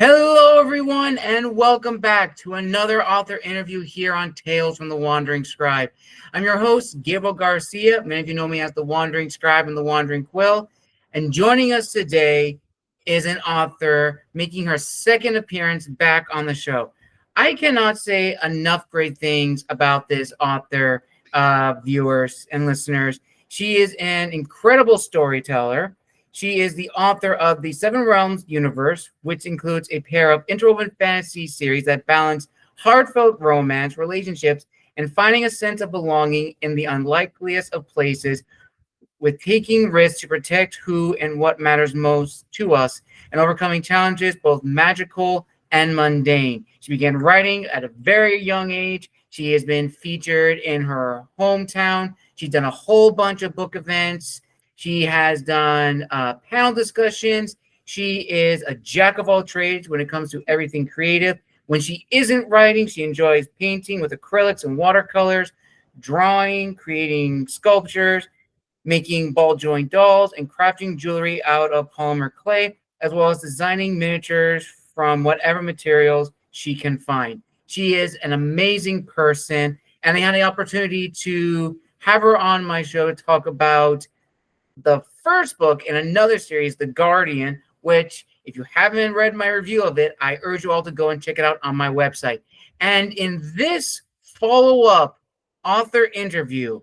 Hello, everyone, and welcome back to another author interview here on Tales from the Wandering Scribe. I'm your host, Gabriel Garcia. Many of you know me as the Wandering Scribe and the Wandering Quill. And joining us today is an author making her second appearance back on the show. I cannot say enough great things about this author, viewers and listeners. She is an incredible storyteller. She is the author of the Seven Realms universe, which includes a pair of interwoven fantasy series that balance heartfelt romance, relationships, and finding a sense of belonging in the unlikeliest of places, with taking risks to protect who and what matters most to us and overcoming challenges both magical and mundane. She began writing at a very young age. She has been featured in her hometown. She's done a whole bunch of book events. She has done panel discussions. She is a jack of all trades when it comes to everything creative. When she isn't writing, she enjoys painting with acrylics and watercolors, drawing, creating sculptures, making ball joint dolls, and crafting jewelry out of polymer clay, as well as designing miniatures from whatever materials she can find. She is an amazing person, and I had the opportunity to have her on my show to talk about the first book in another series, The Guardian, which, if you haven't read my review of it, I urge you all to go and check it out on my website. And in this follow-up author interview,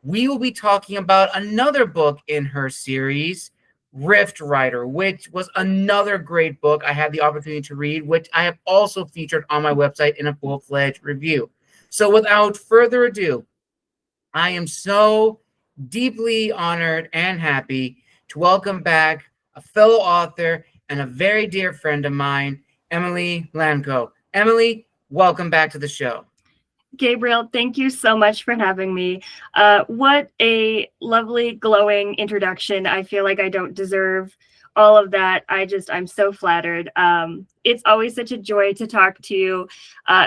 we will be talking about another book in her series, Rift Rider, which was another great book I had the opportunity to read, which I have also featured on my website in a full-fledged review. So without further ado, I am so deeply honored and happy to welcome back a fellow author and a very dear friend of mine, Emily Lankow. Emily, welcome back to the show. Gabriel, thank you so much for having me. What a lovely, glowing introduction. I feel like I don't deserve all of that. I'm so flattered. It's always such a joy to talk to you.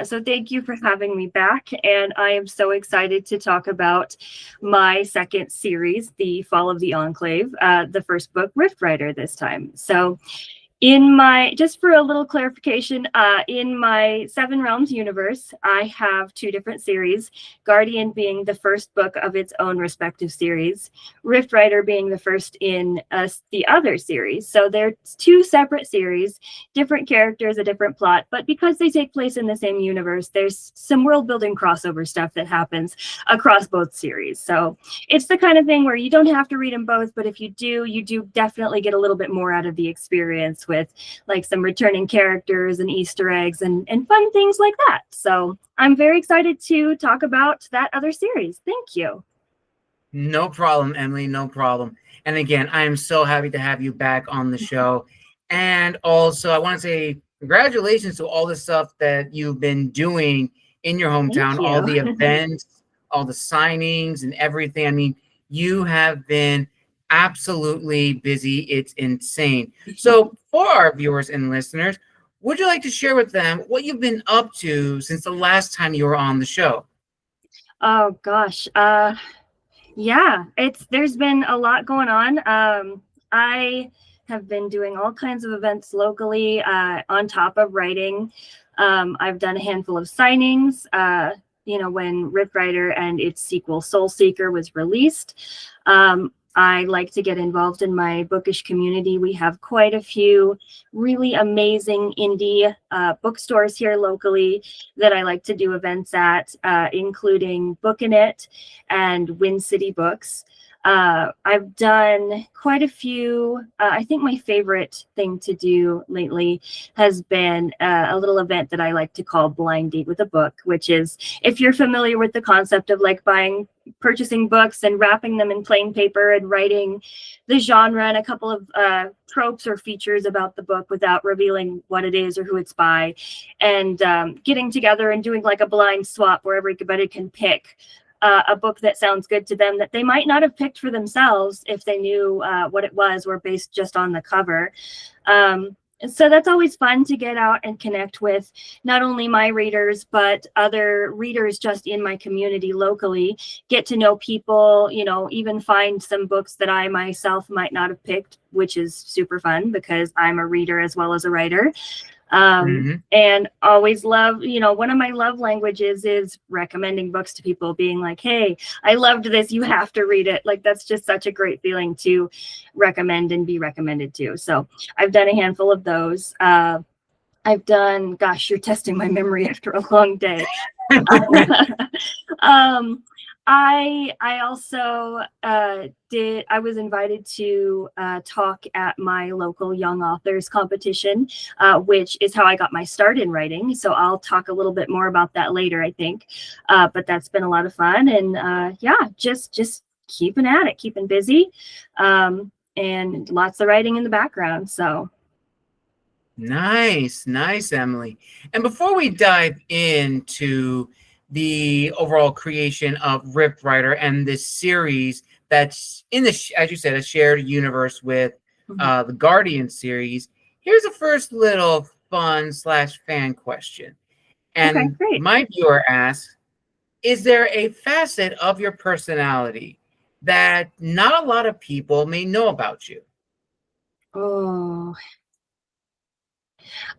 So thank you for having me back. And I am so excited to talk about my second series, The Fall of the Enclave, the first book, Rift Rider, this time. So just for a little clarification, in my Seven Realms universe, I have two different series, Guardian being the first book of its own respective series, Rift Rider being the first in the other series. So they're two separate series, different characters, a different plot, but because they take place in the same universe, there's some world building crossover stuff that happens across both series. So it's the kind of thing where you don't have to read them both, but if you do definitely get a little bit more out of the experience with like some returning characters and Easter eggs and fun things like that. So I'm very excited to talk about that other series. Thank you. No problem, Emily, no problem. And again, I am so happy to have you back on the show. And also, I want to say congratulations to all the stuff that you've been doing in your hometown, all the events, all the signings and everything. I mean, you have been absolutely busy. It's insane. So for our viewers and listeners, would you like to share with them what you've been up to since the last time you were on the show? Oh gosh. Yeah, there's been a lot going on. I have been doing all kinds of events locally on top of writing. I've done a handful of signings, when Rift Rider and its sequel Soul Seeker was released. I like to get involved in my bookish community. We have quite a few really amazing indie bookstores here locally that I like to do events at, including Bookin' It and Win City Books. I've done quite a few. I think my favorite thing to do lately has been a little event that I like to call Blind Date with a Book, which is, if you're familiar with the concept of like purchasing books and wrapping them in plain paper and writing the genre and a couple of tropes or features about the book without revealing what it is or who it's by, and getting together and doing like a blind swap where everybody can pick a book that sounds good to them that they might not have picked for themselves if they knew what it was or based just on the cover. So that's always fun to get out and connect with not only my readers, but other readers just in my community locally, get to know people, even find some books that I myself might not have picked, which is super fun because I'm a reader as well as a writer. And always love, one of my love languages is recommending books to people, being like, hey, I loved this, you have to read it. Like, that's just such a great feeling to recommend and be recommended to. So I've done a handful of those. I've done, gosh, you're testing my memory after a long day. um, I also I was invited to talk at my local young authors competition, which is how I got my start in writing. So I'll talk a little bit more about that later, I think. But that's been a lot of fun, and just keeping at it, keeping busy, and lots of writing in the background. So. Nice, Emily. And before we dive into the overall creation of Rift Writer and this series that's in the, as you said, a shared universe with the Guardian series, here's a first little fun / fan question. And my viewer asks, is there a facet of your personality that not a lot of people may know about you? Oh,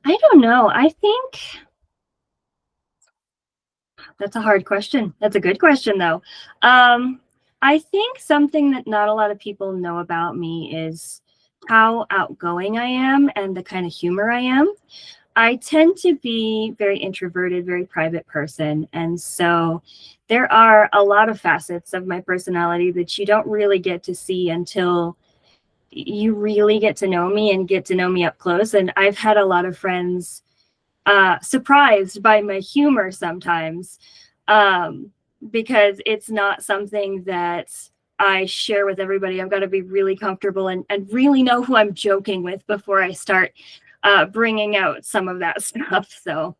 I don't know. I think that's a hard question. That's a good question, though. I think something that not a lot of people know about me is how outgoing I am and the kind of humor I am. I tend to be very introverted, very private person. And so there are a lot of facets of my personality that you don't really get to see until you really get to know me and get to know me up close. And I've had a lot of friends surprised by my humor sometimes, because it's not something that I share with everybody. I've got to be really comfortable and really know who I'm joking with before I start bringing out some of that stuff. So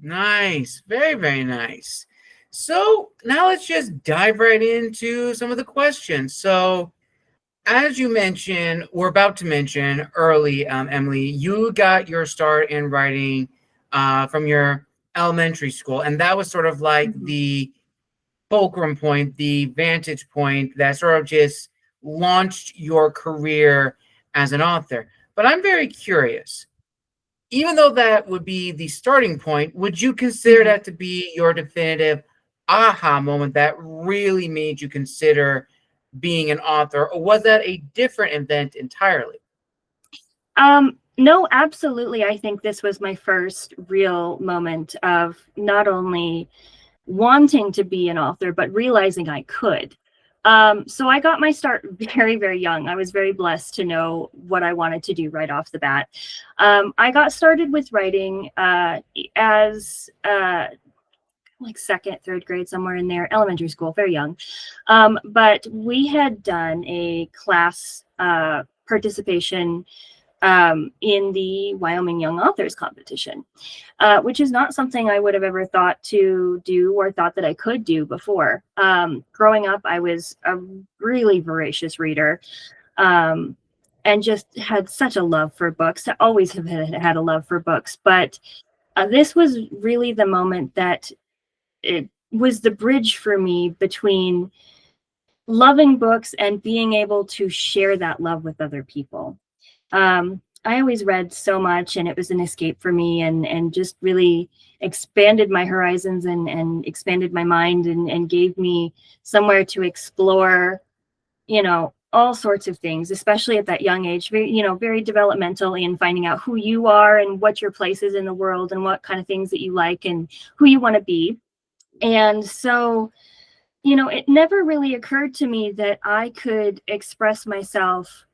nice, very, very nice. So now let's just dive right into some of the questions. So as you mentioned, we're about to mention early, Emily, you got your start in writing from your elementary school, and that was sort of like the fulcrum point, the vantage point that sort of just launched your career as an author. But I'm very curious, even though that would be the starting point, would you consider that to be your definitive aha moment that really made you consider being an author, or was that a different event entirely? No, absolutely. I think this was my first real moment of not only wanting to be an author, but realizing I could. So I got my start very, very young. I was very blessed to know what I wanted to do right off the bat. I got started with writing as like second, third grade, somewhere in there, elementary school, very young. But we had done a class participation in the Wyoming Young Authors Competition, which is not something I would have ever thought to do or thought that I could do before. Growing up, I was a really voracious reader, and just had such a love for books. I always have had a love for books, but this was really the moment that it was the bridge for me between loving books and being able to share that love with other people. I always read so much, and it was an escape for me, and just really expanded my horizons and expanded my mind and gave me somewhere to explore, all sorts of things, especially at that young age, very developmental in finding out who you are and what your place is in the world and what kind of things that you like and who you want to be. And so, it never really occurred to me that I could express myself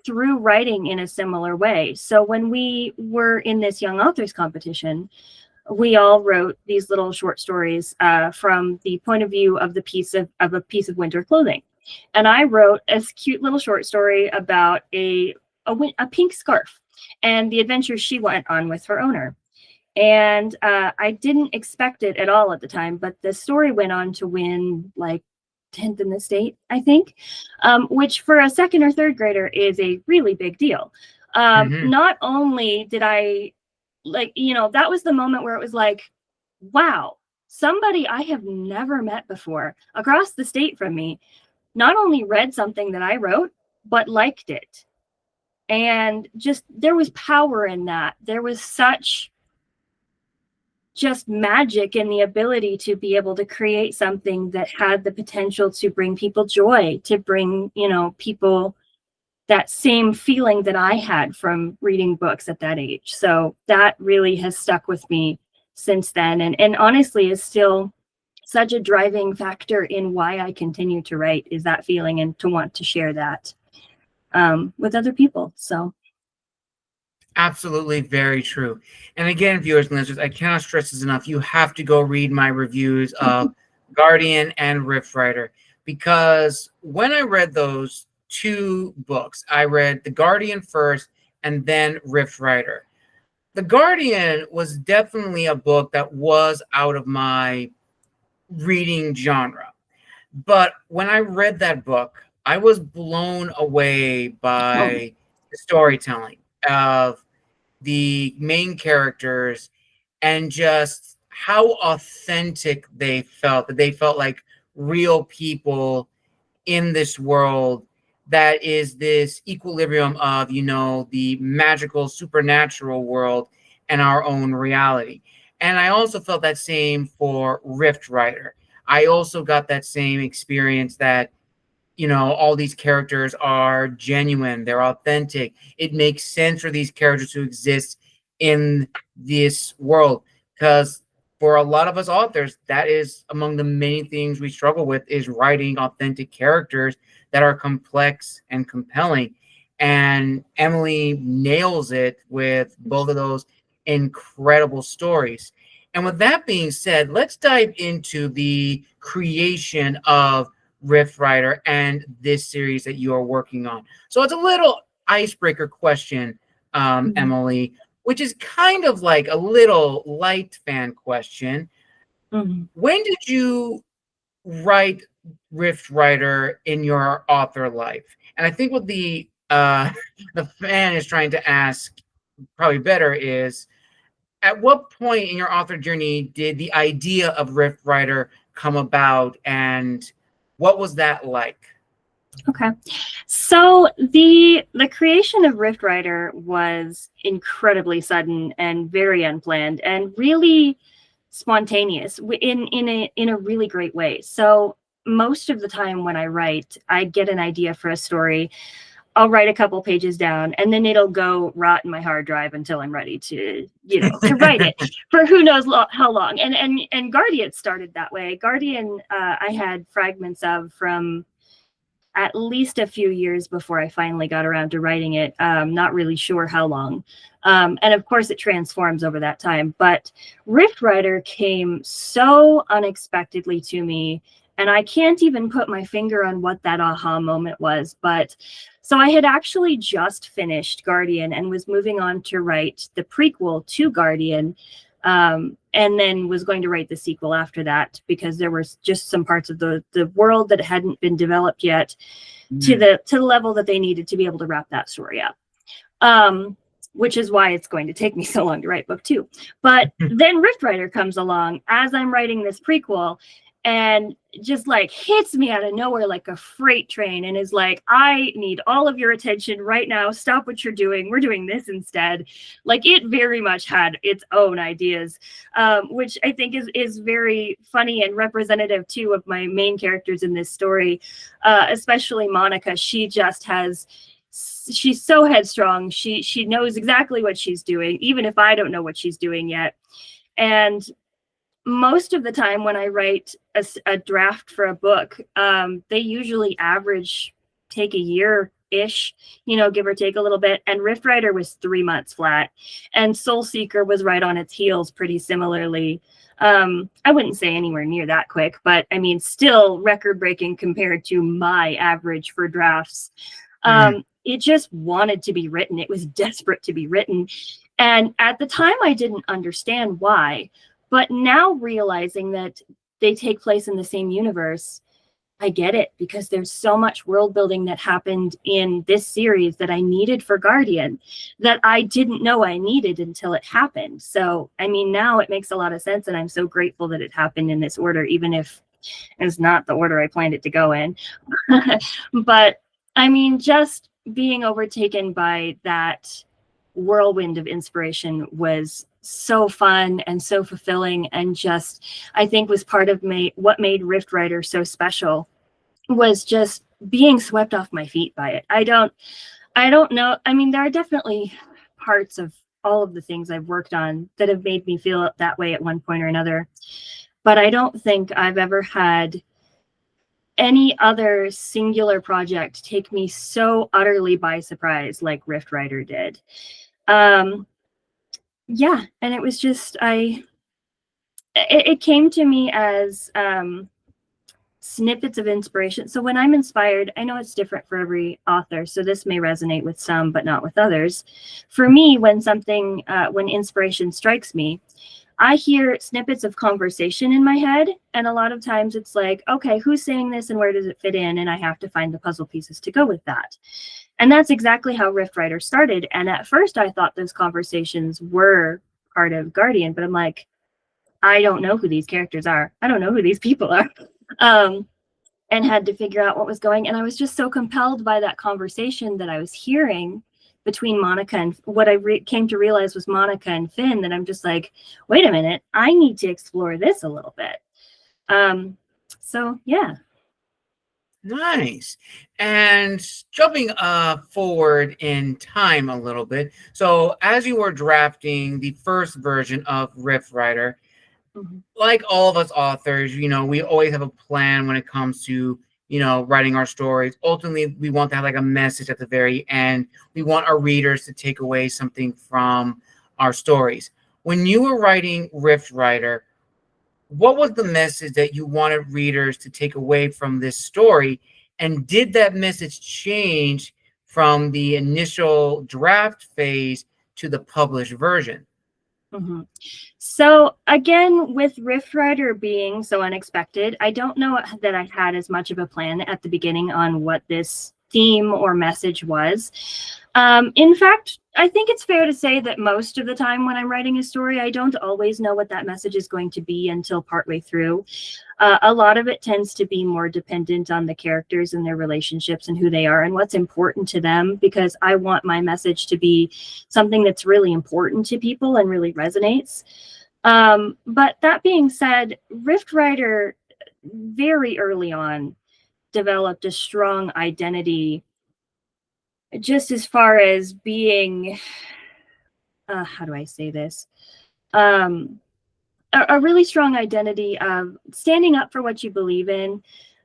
through writing in a similar way. So when we were in this young authors competition, we all wrote these little short stories from the point of view of a piece of winter clothing. And I wrote a cute little short story about a pink scarf and the adventures she went on with her owner. And I didn't expect it at all at the time, but the story went on to win like 10th in the state, I think, which for a second or third grader is a really big deal. Not only did I, like, that was the moment where it was like, wow, somebody I have never met before across the state from me not only read something that I wrote, but liked it. And just, there was power in that. There was such just magic in the ability to be able to create something that had the potential to bring people joy, to bring, people that same feeling that I had from reading books at that age. So that really has stuck with me since then. And honestly is still such a driving factor in why I continue to write, is that feeling and to want to share that with other people. So absolutely, very true. And again, viewers and listeners, I cannot stress this enough. You have to go read my reviews of Guardian and Rift Rider, because when I read those two books, I read The Guardian first and then Rift Rider. The Guardian was definitely a book that was out of my reading genre. But when I read that book, I was blown away by the storytelling of the main characters and just how authentic they felt, that they felt like real people in this world that is this equilibrium of, the magical supernatural world and our own reality. And I also felt that same for Rift Rider. I also got that same experience that, all these characters are genuine, they're authentic. It makes sense for these characters to exist in this world, because for a lot of us authors, that is among the many things we struggle with, is writing authentic characters that are complex and compelling. And Emily nails it with both of those incredible stories. And with that being said, let's dive into the creation of Rift Rider and this series that you are working on. So it's a little icebreaker question, Emily, which is kind of like a little light fan question. When did you write Rift Rider in your author life? And I think what the fan is trying to ask probably better is, at what point in your author journey did the idea of Rift Rider come about, and what was that like? Okay. So the creation of Rift Rider was incredibly sudden and very unplanned and really spontaneous in a really great way. So most of the time when I write, I get an idea for a story. I'll write a couple pages down and then it'll go rot in my hard drive until I'm ready to, to write it for who knows how long. And Guardian started that way. Guardian, I had fragments of from at least a few years before I finally got around to writing it. Not really sure how long. And of course it transforms over that time, but Rift Rider came so unexpectedly to me, and I can't even put my finger on what that aha moment was. But so I had actually just finished Guardian and was moving on to write the prequel to Guardian. And then was going to write the sequel after that, because there were just some parts of the world that hadn't been developed yet to the level that they needed to be able to wrap that story up. Which is why it's going to take me so long to write book 2. But then Rift Rider comes along as I'm writing this prequel and just like hits me out of nowhere like a freight train and is like, I need all of your attention right now. Stop what you're doing. We're doing this instead. Like, it very much had its own ideas, which I think is very funny and representative too of my main characters in this story, especially Monica. She's so headstrong. She knows exactly what she's doing, even if I don't know what she's doing yet. And most of the time when I write a draft for a book, they usually take a year-ish, give or take a little bit. And Rift Rider was 3 months flat. And Soul Seeker was right on its heels pretty similarly. I wouldn't say anywhere near that quick, but I mean, still record-breaking compared to my average for drafts. It just wanted to be written. It was desperate to be written. And at the time, I didn't understand why. But now realizing that they take place in the same universe, I get it, because there's so much world building that happened in this series that I needed for Guardian that I didn't know I needed until it happened. So, I mean, now it makes a lot of sense, and I'm so grateful that it happened in this order, even if it's not the order I planned it to go in. But I mean, just being overtaken by that whirlwind of inspiration was so fun and so fulfilling, and just, I think, was part of what made Rift Rider so special, was just being swept off my feet by it. I don't know. I mean, there are definitely parts of all of the things I've worked on that have made me feel that way at one point or another, but I don't think I've ever had any other singular project take me so utterly by surprise like Rift Rider did. Yeah, and it was just, it came to me as snippets of inspiration. So when I'm inspired, I know it's different for every author, so this may resonate with some but not with others. For me, when inspiration strikes me, I hear snippets of conversation in my head, and a lot of times it's like, okay, who's saying this and where does it fit in? And I have to find the puzzle pieces to go with that. And that's exactly how Rift Rider started. And at first I thought those conversations were part of Guardian, but I'm like, I don't know who these characters are. I don't know who these people are. And had to figure out what was going. And I was just so compelled by that conversation that I was hearing between Monica and what I came to realize was Monica and Finn, that I'm just like, wait a minute, I need to explore this a little bit. So yeah. Nice. And jumping forward in time a little bit. So as you were drafting the first version of Rift Rider, like all of us authors, we always have a plan when it comes to, writing our stories. Ultimately, we want to have like a message at the very end. We want our readers to take away something from our stories. When you were writing Rift Rider, what was the message that you wanted readers to take away from this story? And did that message change from the initial draft phase to the published version? So again, with Rift Rider being so unexpected, I don't know that I had as much of a plan at the beginning on what this theme or message was. In fact, I think it's fair to say that most of the time when I'm writing a story, I don't always know what that message is going to be until partway through. A lot of it tends to be more dependent on the characters and their relationships and who they are and what's important to them, because I want my message to be something that's really important to people and really resonates. But that being said, Rift Rider very early on developed a strong identity, just as far as being, how do I say this? A really strong identity of standing up for what you believe in,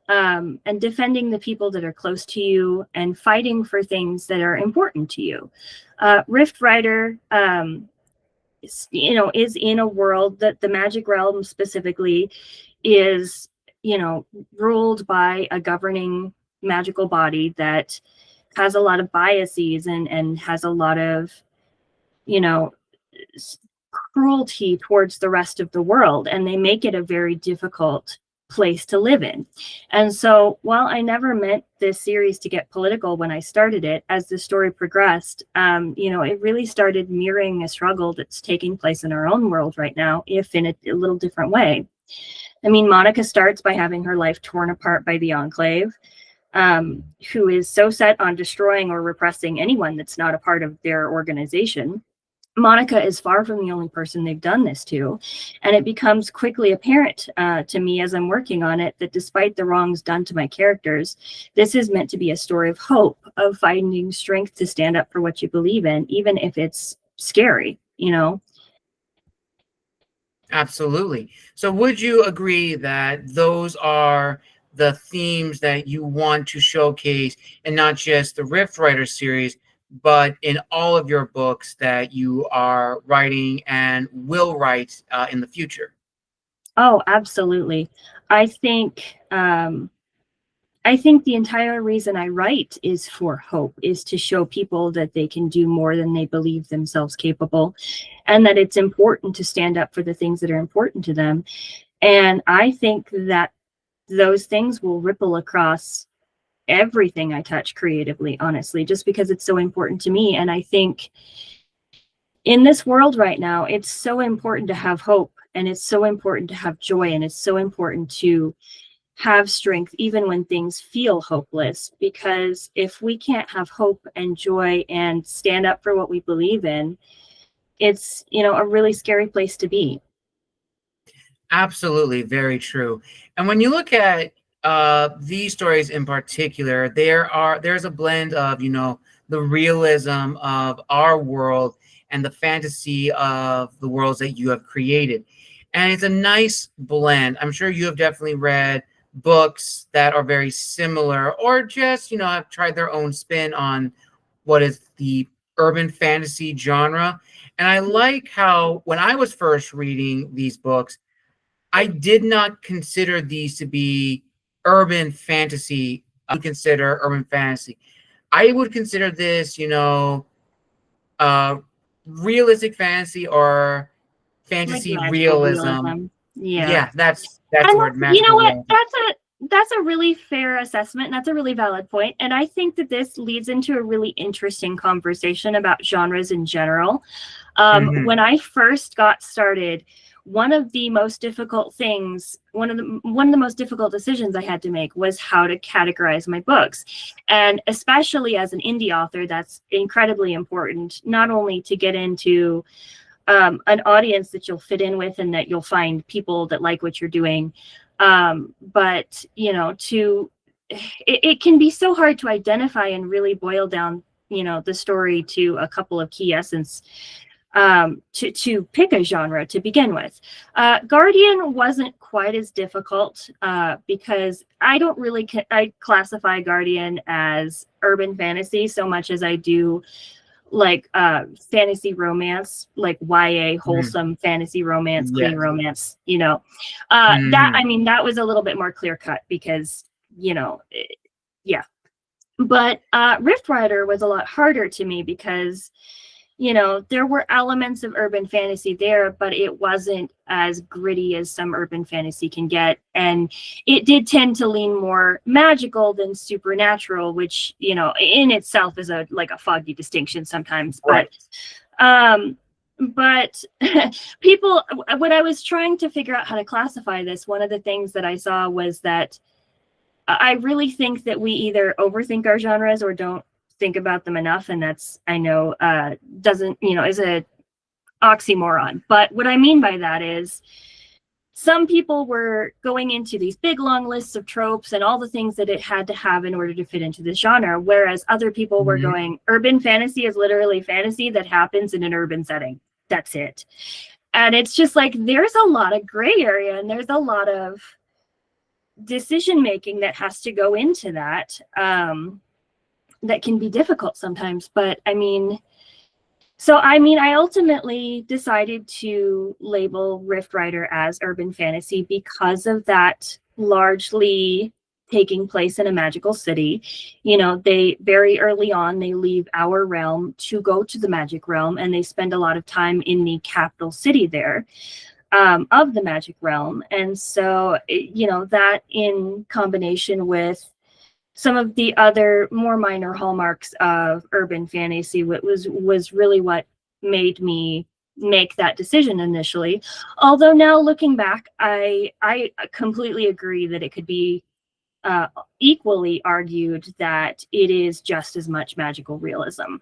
and defending the people that are close to you and fighting for things that are important to you. Rift Rider, is in a world that the magic realm specifically is, ruled by a governing magical body that has a lot of biases and has a lot of, cruelty towards the rest of the world, and they make it a very difficult place to live in. And so while I never meant this series to get political when I started it, as the story progressed, it really started mirroring a struggle that's taking place in our own world right now, if in a little different way. I mean, Monica starts by having her life torn apart by the Enclave, who is so set on destroying or repressing anyone that's not a part of their organization. Monica is far from the only person they've done this to, and it becomes quickly apparent to me as I'm working on it that despite the wrongs done to my characters, this is meant to be a story of hope, of finding strength to stand up for what you believe in, even if it's scary, Absolutely. So would you agree that those are the themes that you want to showcase, and not just the Rift Rider series, but in all of your books that you are writing and will write in the future? Oh, absolutely. I think the entire reason I write is for hope, is to show people that they can do more than they believe themselves capable, and that it's important to stand up for the things that are important to them. And I think that those things will ripple across everything I touch creatively, honestly, just because it's so important to me. And I think in this world right now, it's so important to have hope, and it's so important to have joy, and it's so important to have strength even when things feel hopeless, because if we can't have hope and joy and stand up for what we believe in, it's, you know, a really scary place to be. Absolutely, very true. And when you look at these stories in particular, there's a blend of, you know, the realism of our world and the fantasy of the worlds that you have created. And it's a nice blend. I'm sure you have definitely read books that are very similar, or just, you know, have tried their own spin on what is the urban fantasy genre. And I like how when I was first reading these books, I did not consider these to be urban fantasy. I would consider urban fantasy. I would consider this, you know, uh, realistic fantasy or Like fantasy magical realism. realism. Yeah. Yeah, that's And the word, you know magical what? realism. That's a really fair assessment. And that's a really valid point. And I think that this leads into a really interesting conversation about genres in general. Hmm. When I first got started, one of the most difficult things, one of the most difficult decisions I had to make was how to categorize my books. And especially as an indie author, that's incredibly important, not only to get into an audience that you'll fit in with and that you'll find people that like what you're doing, but you know, it can be so hard to identify and really boil down, you know, the story to a couple of key essence, to pick a genre to begin with. Guardian wasn't quite as difficult, because I don't really I classify Guardian as urban fantasy so much as I do like fantasy romance, like YA Hmm. wholesome fantasy romance, clean Yes. romance, you know. That, I Hmm. mean, that was a little bit more clear cut because, you know, yeah. But Rift Rider was a lot harder to me because, you know, there were elements of urban fantasy there, but it wasn't as gritty as some urban fantasy can get. And it did tend to lean more magical than supernatural, which, you know, in itself is a like a foggy distinction sometimes. Right. Um, but people, when I was trying to figure out how to classify this, one of the things that I saw was that I really think that we either overthink our genres or don't think about them enough, and that's, I know, doesn't, you know, is a oxymoron. But what I mean by that is some people were going into these big long lists of tropes and all the things that it had to have in order to fit into the genre, whereas other people were Hmm. going, urban fantasy is literally fantasy that happens in an urban setting. That's it. And it's just like there's a lot of gray area and there's a lot of decision making that has to go into that, that can be difficult sometimes. But I mean, so I mean, I ultimately decided to label Rift Rider as urban fantasy because of that largely taking place in a magical city. You know, they very early on they leave our realm to go to the magic realm, and they spend a lot of time in the capital city there, of the magic realm. And so, you know, that in combination with some of the other more minor hallmarks of urban fantasy, what was really what made me make that decision initially. Although now looking back, I completely agree that it could be equally argued that it is just as much magical realism.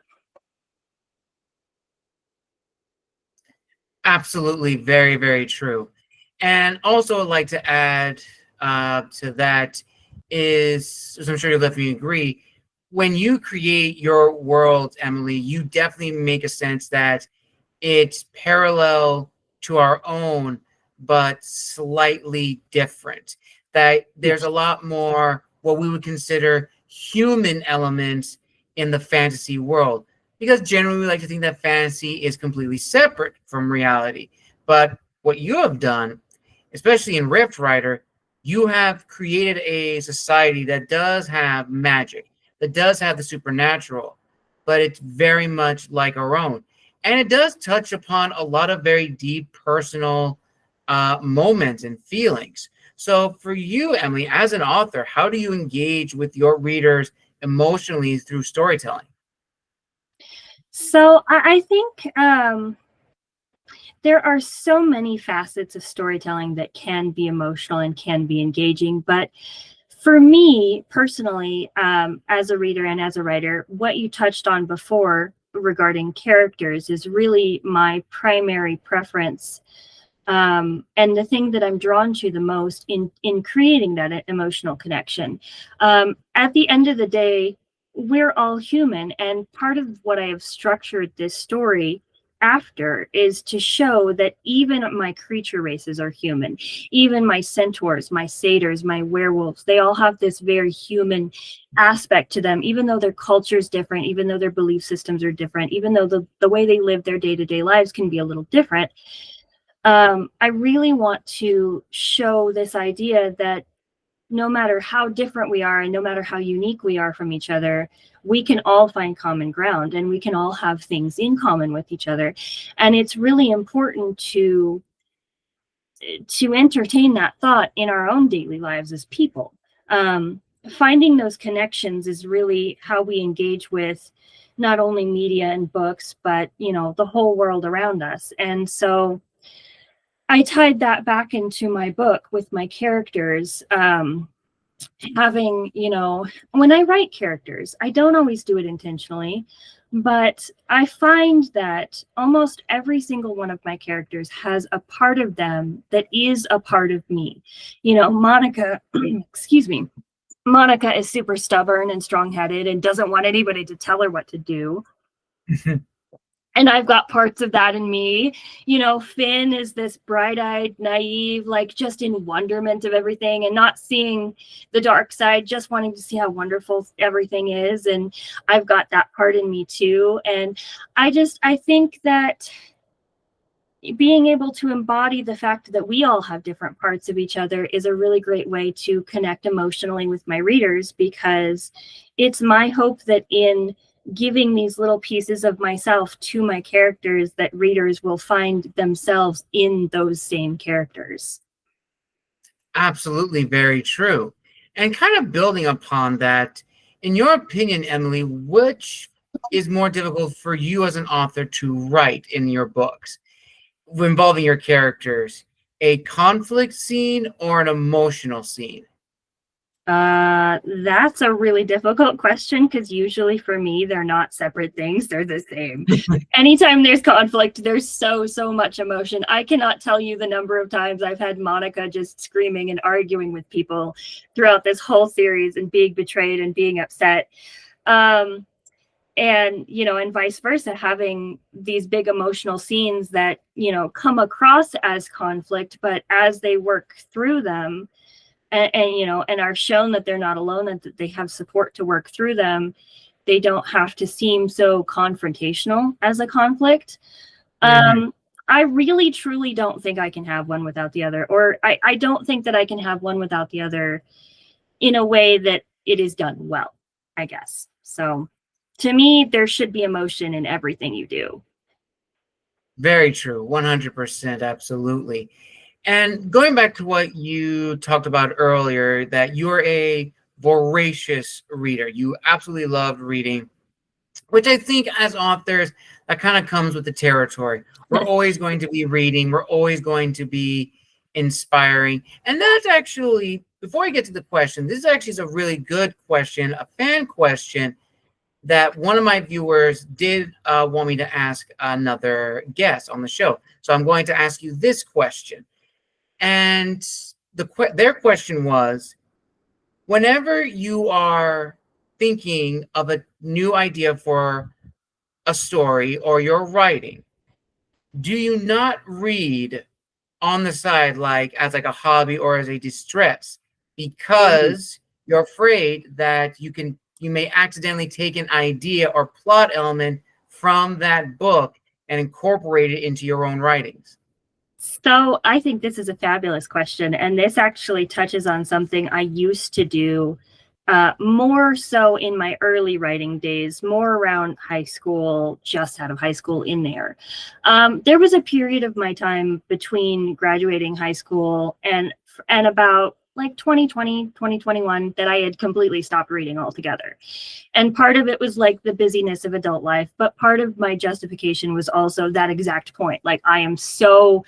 Absolutely, very, very true. And also, I'd like to add to that is, as I'm sure you'll definitely agree, when you create your world, Emily, you definitely make a sense that it's parallel to our own, but slightly different. That there's a lot more what we would consider human elements in the fantasy world. Because generally we like to think that fantasy is completely separate from reality. But what you have done, especially in Rift Rider, you have created a society that does have magic, that does have the supernatural, but it's very much like our own. And it does touch upon a lot of very deep personal moments and feelings. So for you, Emily, as an author, how do you engage with your readers emotionally through storytelling? So I think there are so many facets of storytelling that can be emotional and can be engaging. But for me personally, as a reader and as a writer, what you touched on before regarding characters is really my primary preference, and the thing that I'm drawn to the most in creating that emotional connection. At the end of the day, we're all human, and part of what I have structured this story after is to show that even my creature races are human. Even my centaurs, my satyrs, my werewolves, they all have this very human aspect to them, even though their culture is different, even though their belief systems are different, even though the way they live their day-to-day lives can be a little different. I really want to show this idea that no matter how different we are and no matter how unique we are from each other, we can all find common ground and we can all have things in common with each other. And it's really important to entertain that thought in our own daily lives as people. Finding those connections is really how we engage with not only media and books, but the whole world around us. And so I tied that back into my book with my characters. Having, when I write characters, I don't always do it intentionally, but I find that almost every single one of my characters has a part of them that is a part of me. Monica, excuse me, Monica is super stubborn and strong-headed and doesn't want anybody to tell her what to do. And I've got parts of that in me. Finn is this bright-eyed, naive, like just in wonderment of everything and not seeing the dark side, just wanting to see how wonderful everything is. And I've got that part in me too. And I think that being able to embody the fact that we all have different parts of each other is a really great way to connect emotionally with my readers, because it's my hope that in giving these little pieces of myself to my characters, that readers will find themselves in those same characters. Absolutely, very true. And kind of building upon that, in your opinion, Emily, which is more difficult for you as an author to write in your books involving your characters, a conflict scene or an emotional scene? That's a really difficult question, because usually for me, they're not separate things. They're the same. Anytime there's conflict, there's so much emotion. I cannot tell you the number of times I've had Monica just screaming and arguing with people throughout this whole series and being betrayed and being upset. And vice versa, having these big emotional scenes that, come across as conflict, but as they work through them, and are shown that they're not alone and that they have support to work through them, they don't have to seem so confrontational as a conflict. I really truly don't think I can have one without the other, or I don't think that I can have one without the other in a way that it is done well, I guess. So to me, there should be emotion in everything you do. Very true. 100%. Absolutely. And going back to what you talked about earlier, that you're a voracious reader. You absolutely love reading, which I think as authors, that kind of comes with the territory. We're always going to be reading. We're always going to be inspiring. And that's actually, before I get to the question, this actually is a really good question, a fan question that one of my viewers did want me to ask another guest on the show. So I'm going to ask you this question. And their question was, whenever you are thinking of a new idea for a story or you're writing, do you not read on the side as like a hobby or as a distress, because you're afraid that you may accidentally take an idea or plot element from that book and incorporate it into your own writings? So I think this is a fabulous question. And this actually touches on something I used to do more so in my early writing days, more around high school, just out of high school in there. There was a period of my time between graduating high school and about like 2020, 2021 that I had completely stopped reading altogether. And part of it was like the busyness of adult life, but part of my justification was also that exact point. Like, I am so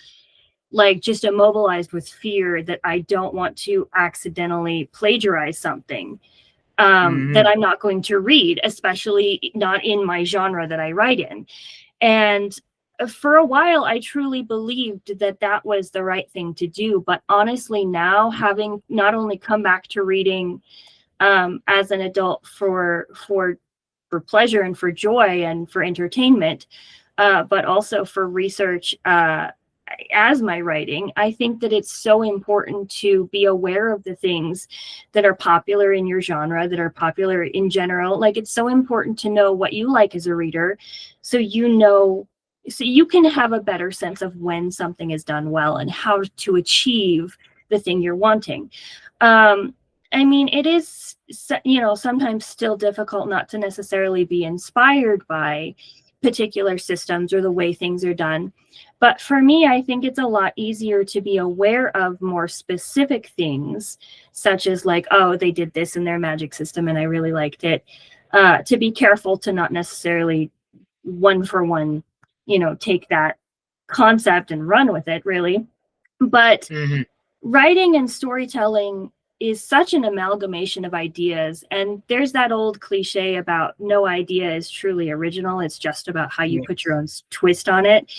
like just immobilized with fear that I don't want to accidentally plagiarize something that I'm not going to read, especially not in my genre that I write in. And for a while, I truly believed that that was the right thing to do. But honestly, now having not only come back to reading as an adult for pleasure and for joy and for entertainment, but also for research as my writing, I think that it's so important to be aware of the things that are popular in your genre, that are popular in general. Like, it's so important to know what you like as a reader, so you can have a better sense of when something is done well and how to achieve the thing you're wanting. I mean, it is, sometimes still difficult not to necessarily be inspired by particular systems or the way things are done. But for me, I think it's a lot easier to be aware of more specific things, such as like, oh, they did this in their magic system and I really liked it. To be careful to not necessarily one for one, take that concept and run with it, really. But writing and storytelling is such an amalgamation of ideas. And there's that old cliche about no idea is truly original. It's just about how you put your own twist on it.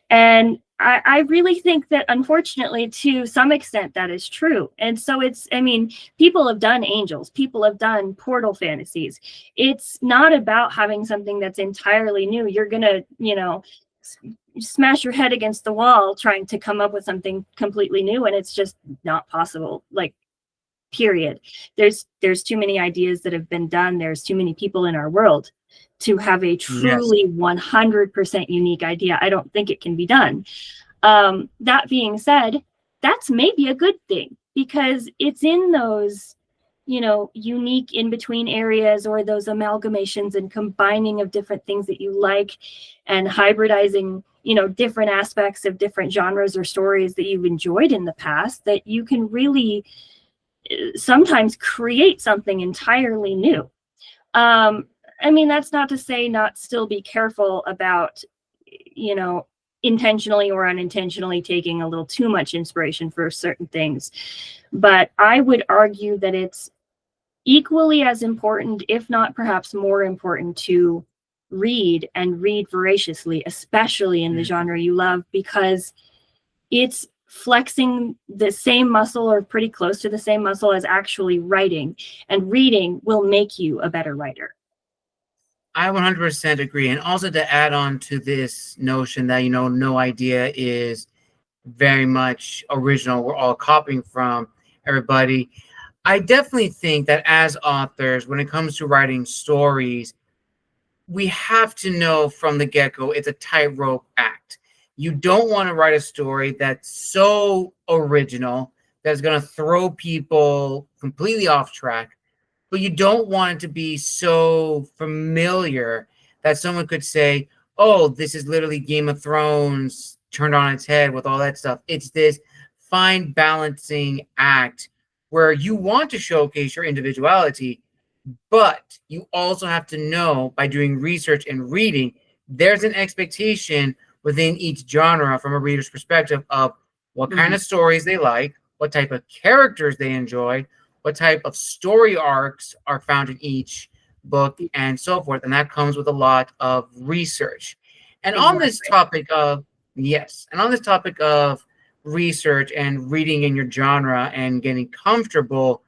And I really think that, unfortunately, to some extent, that is true. And so people have done angels, people have done portal fantasies. It's not about having something that's entirely new. You're going to, smash your head against the wall trying to come up with something completely new. And it's just not possible. Like, period. There's too many ideas that have been done. There's too many people in our world to have a truly 100% unique idea. I don't think it can be done. That being said, that's maybe a good thing, because it's in those, unique in between areas, or those amalgamations and combining of different things that you like, and hybridizing, different aspects of different genres or stories that you've enjoyed in the past, that you can really sometimes create something entirely new. That's not to say not still be careful about, intentionally or unintentionally taking a little too much inspiration for certain things. But I would argue that it's equally as important, if not perhaps more important, to read and read voraciously, especially in the genre you love, because it's flexing the same muscle, or pretty close to the same muscle, as actually writing. And reading will make you a better writer. I 100% agree. And also, to add on to this notion that, no idea is very much original, we're all copying from everybody. I definitely think that as authors, when it comes to writing stories, we have to know from the get-go it's a tightrope act. You don't want to write a story that's so original that's going to throw people completely off track, but you don't want it to be so familiar that someone could say, oh, this is literally Game of Thrones turned on its head with all that stuff. It's this fine balancing act where you want to showcase your individuality, but you also have to know, by doing research and reading, there's an expectation within each genre from a reader's perspective of what kind of stories they like, what type of characters they enjoy, what type of story arcs are found in each book, and so forth. And that comes with a lot of research. And on this topic of research and reading in your genre and getting comfortable,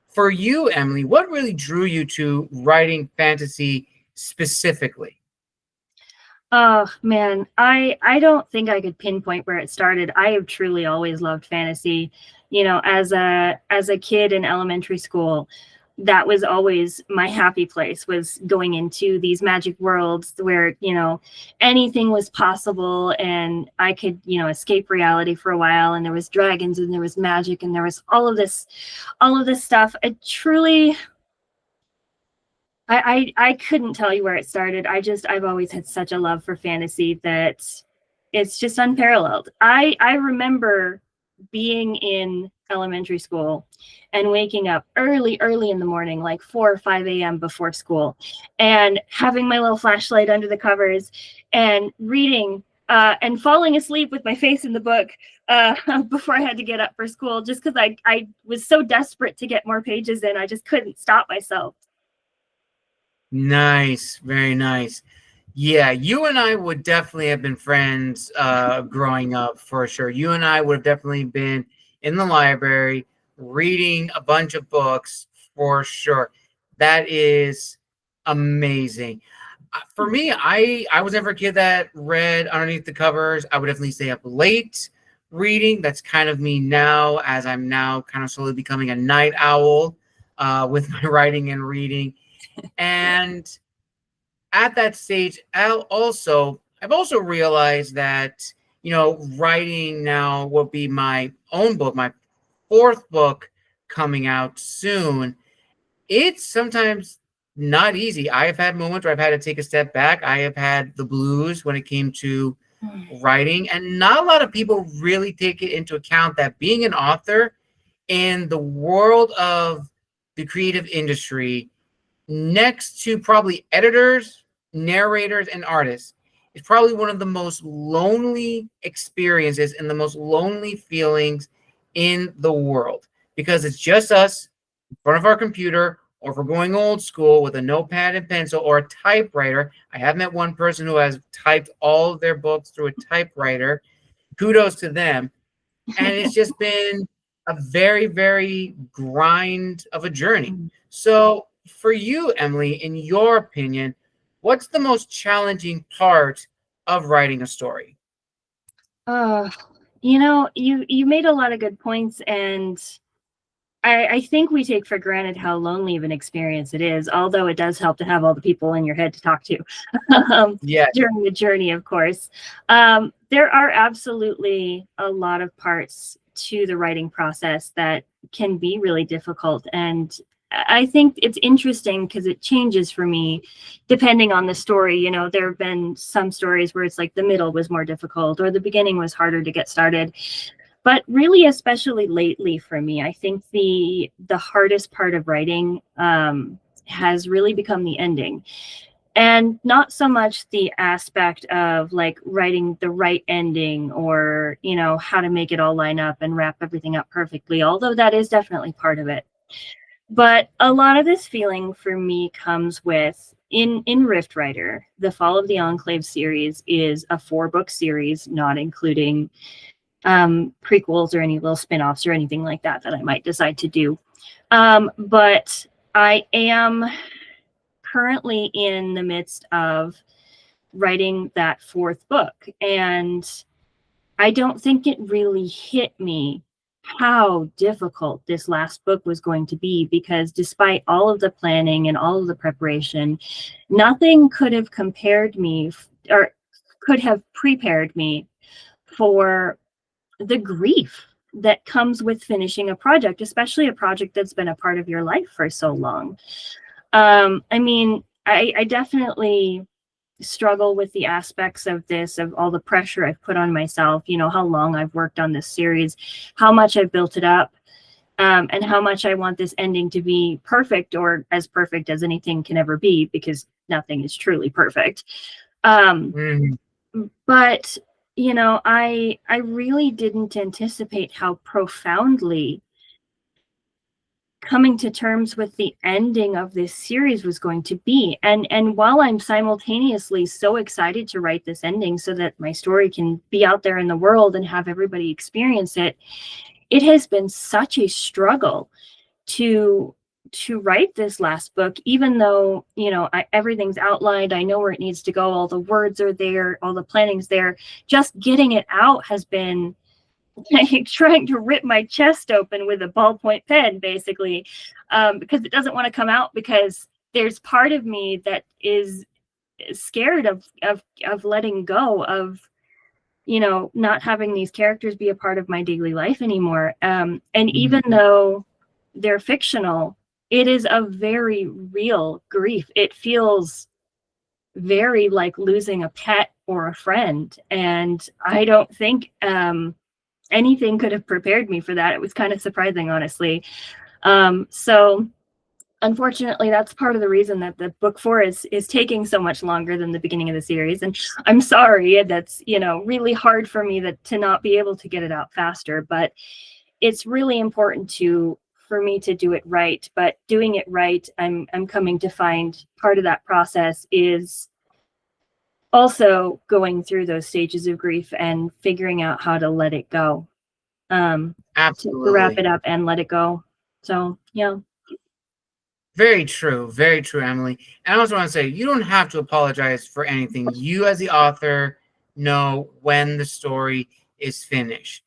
for you, Emily, what really drew you to writing fantasy specifically? Oh man, I don't think I could pinpoint where it started. I have truly always loved fantasy. As a kid in elementary school, that was always my happy place, was going into these magic worlds where, anything was possible, and I could, escape reality for a while, and there was dragons and there was magic and there was all of this stuff. I couldn't tell you where it started. I've always had such a love for fantasy that it's just unparalleled. I remember being in elementary school and waking up early in the morning, like 4 or 5 a.m. before school, and having my little flashlight under the covers and reading and falling asleep with my face in the book before I had to get up for school, just because I was so desperate to get more pages in. I just couldn't stop myself. Nice, very nice. Yeah, you and I would definitely have been friends growing up for sure. You and I would have definitely been in the library reading a bunch of books for sure. That is amazing. For me, I was never a kid that read underneath the covers. I would definitely stay up late reading. That's kind of me now, as I'm now kind of slowly becoming a night owl with my writing and reading. And at that stage, I've also realized that, writing now will be my own book, my fourth book coming out soon. It's sometimes not easy. I have had moments where I've had to take a step back. I have had the blues when it came to writing, and not a lot of people really take it into account that being an author in the world of the creative industry, next to probably editors, narrators, and artists, is probably one of the most lonely experiences and the most lonely feelings in the world, because it's just us in front of our computer, or if we're going old school with a notepad and pencil or a typewriter. I have met one person who has typed all of their books through a typewriter. Kudos to them. And it's just been a very, very grind of a journey. So for you, Emily, in your opinion, what's the most challenging part of writing a story? You made a lot of good points, and I think we take for granted how lonely of an experience it is, although it does help to have all the people in your head to talk to Yeah. during the journey, of course. There are absolutely a lot of parts to the writing process that can be really difficult. And I think it's interesting because it changes for me depending on the story. There have been some stories where it's like the middle was more difficult or the beginning was harder to get started. But really, especially lately for me, I think the hardest part of writing has really become the ending. And not so much the aspect of like writing the right ending or, how to make it all line up and wrap everything up perfectly, although that is definitely part of it. But a lot of this feeling for me comes with in Rift Rider. The Fall of the Enclave series is a 4-book series, not including prequels or any little spin-offs or anything like that I might decide to do. But I am currently in the midst of writing that 4th book, and I don't think it really hit me how difficult this last book was going to be, because despite all of the planning and all of the preparation, nothing could have compared me or could have prepared me for the grief that comes with finishing a project, especially a project that's been a part of your life for so long. I definitely struggle with the aspects of this, of all the pressure I've put on myself, how long I've worked on this series, how much I've built it up, and how much I want this ending to be perfect, or as perfect as anything can ever be, because nothing is truly perfect. But I really didn't anticipate how profoundly coming to terms with the ending of this series was going to be. And while I'm simultaneously so excited to write this ending so that my story can be out there in the world and have everybody experience it, it has been such a struggle to write this last book, even though, everything's outlined. I know where it needs to go. All the words are there. All the planning's there. Just getting it out has been like trying to rip my chest open with a ballpoint pen, basically, because it doesn't want to come out, because there's part of me that is scared of letting go of, not having these characters be a part of my daily life anymore. And even though they're fictional, it is a very real grief. It feels very like losing a pet or a friend. And I don't think anything could have prepared me for that. It was kind of surprising, honestly. So unfortunately, that's part of the reason that the book 4 is taking so much longer than the beginning of the series. And I'm sorry, that's, you know, really hard for me to not be able to get it out faster, but it's really important for me to do it right. But doing it right, I'm coming to find part of that process is also going through those stages of grief and figuring out how to let it go, to wrap Absolutely. it up and let it go. So yeah. Very true. Very true, Emily. And I also want to say you don't have to apologize for anything. You, as the author, know when the story is finished.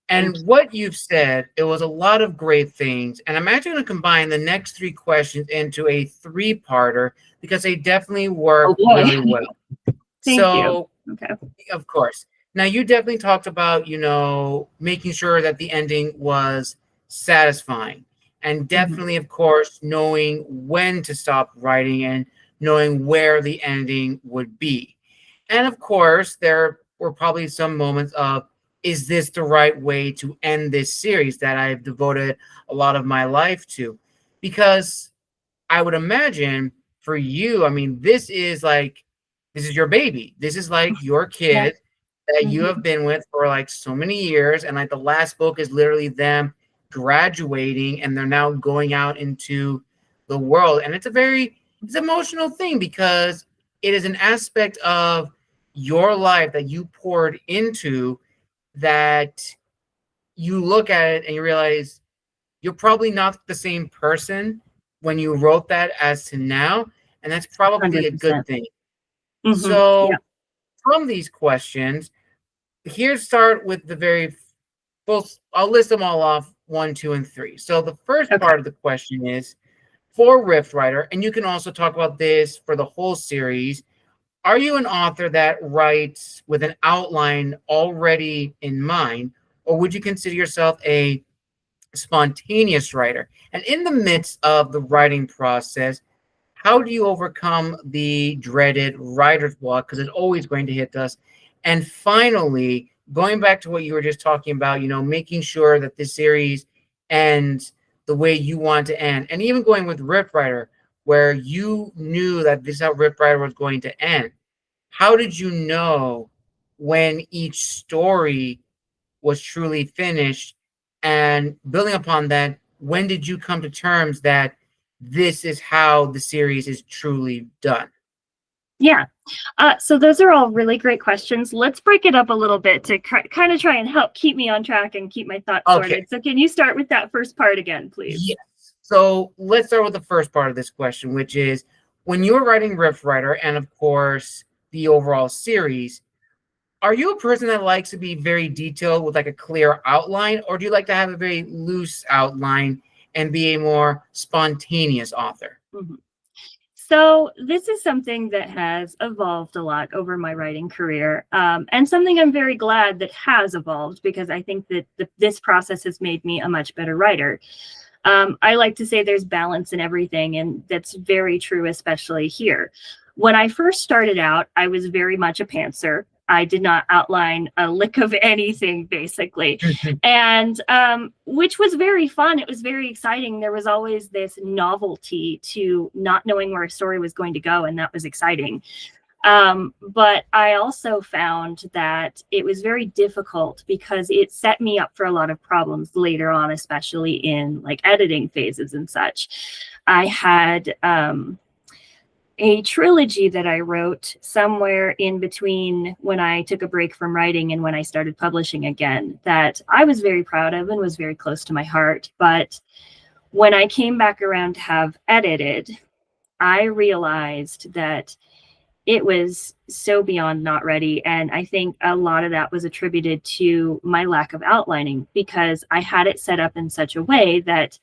Thank And what you've said, it was a lot of great things. And I'm actually going to combine the next three questions into a three-parter because they definitely Oh work boy. really well. Thank you. So, Okay. of course. Now, you definitely talked about, making sure that the ending was satisfying. And definitely, of course, knowing when to stop writing and knowing where the ending would be. And of course, there were probably some moments of, is this the right way to end this series that I've devoted a lot of my life to? Because I would imagine for you, I mean, this is your baby. This is like your Yeah. kid that you have Mhm. been with for like so many years. And like the last book is literally them graduating and they're now going out into the world. And it's an emotional thing because it is an aspect of your life that you poured into that you look at it and you realize you're probably not the same person when you wrote that as to now, and that's probably a good 100%. thing. Yeah. So, from these questions, here's start with the very both. I'll list them all off 1, 2, and 3. So, the first Okay. part of the question is for Rift Writer, and you can also talk about this for the whole series. Are you an author that writes with an outline already in mind, or would you consider yourself a spontaneous writer? And in the midst of the writing process, how do you overcome the dreaded writer's block? Because it's always going to hit us. And finally, going back to what you were just talking about, making sure that this series ends the way you want to end. And even going with Rift Rider, where you knew that this is how Rift Rider was going to end. How did you know when each story was truly finished? And building upon that, when did you come to terms that this is how the series is truly done? Yeah. So those are all really great questions. Let's break it up a little bit to kind of try and help keep me on track and keep my thoughts Okay. sorted. So can you start with that first part again, please? Yes. So let's start with the first part of this question, which is when you were writing Rift Rider and, of course, the overall series, are you a person that likes to be very detailed with like a clear outline, or do you like to have a very loose outline and be a more spontaneous author? Mhm. So this is something that has evolved a lot over my writing career, and something I'm very glad that has evolved because I think that this process has made me a much better writer. I like to say there's balance in everything, and that's very true, especially here. When I first started out, I was very much a pantser. I did not outline a lick of anything, basically. And which was very fun. It was very exciting. There was always this novelty to not knowing where a story was going to go, and that was exciting. But I also found that it was very difficult because it set me up for a lot of problems later on, especially in like editing phases and such. I had a trilogy that I wrote somewhere in between when I took a break from writing and when I started publishing again that I was very proud of and was very close to my heart. But when I came back around to have edited, I realized that it was so beyond not ready. And I think a lot of that was attributed to my lack of outlining because I had it set up in such a way that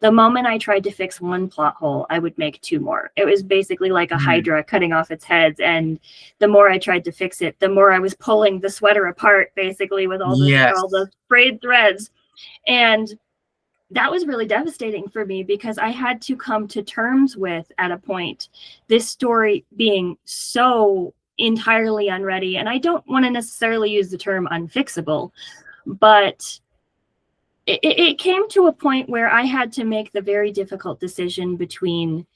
the moment I tried to fix one plot hole, I would make two more. It was basically like a Mm. hydra cutting off its heads. And the more I tried to fix it, the more I was pulling the sweater apart, basically with all Yes. the frayed threads. And that was really devastating for me, because I had to come to terms with, at a point, this story being so entirely unready. And I don't want to necessarily use the term unfixable, but it came to a point where I had to make the very difficult decision between,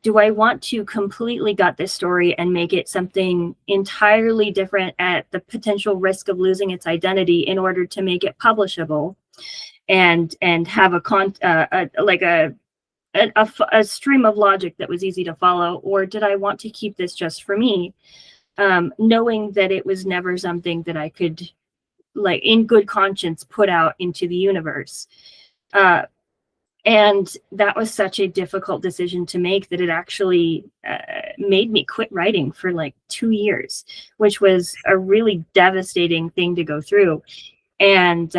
do I want to completely gut this story and make it something entirely different at the potential risk of losing its identity in order to make it publishable and have a stream of logic that was easy to follow? Or did I want to keep this just for me, knowing that it was never something that I could, like, in good conscience, put out into the universe? And that was such a difficult decision to make that it actually made me quit writing for like 2 years, which was a really devastating thing to go through. And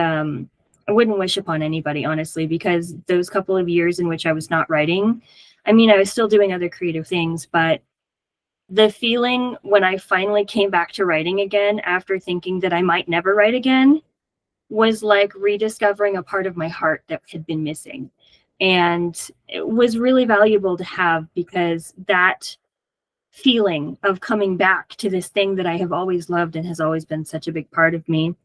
I wouldn't wish upon anybody, honestly, because those couple of years in which I was not writing, I mean, I was still doing other creative things, but the feeling when I finally came back to writing again after thinking that I might never write again was like rediscovering a part of my heart that had been missing. And it was really valuable to have, because that feeling of coming back to this thing that I have always loved and has always been such a big part of me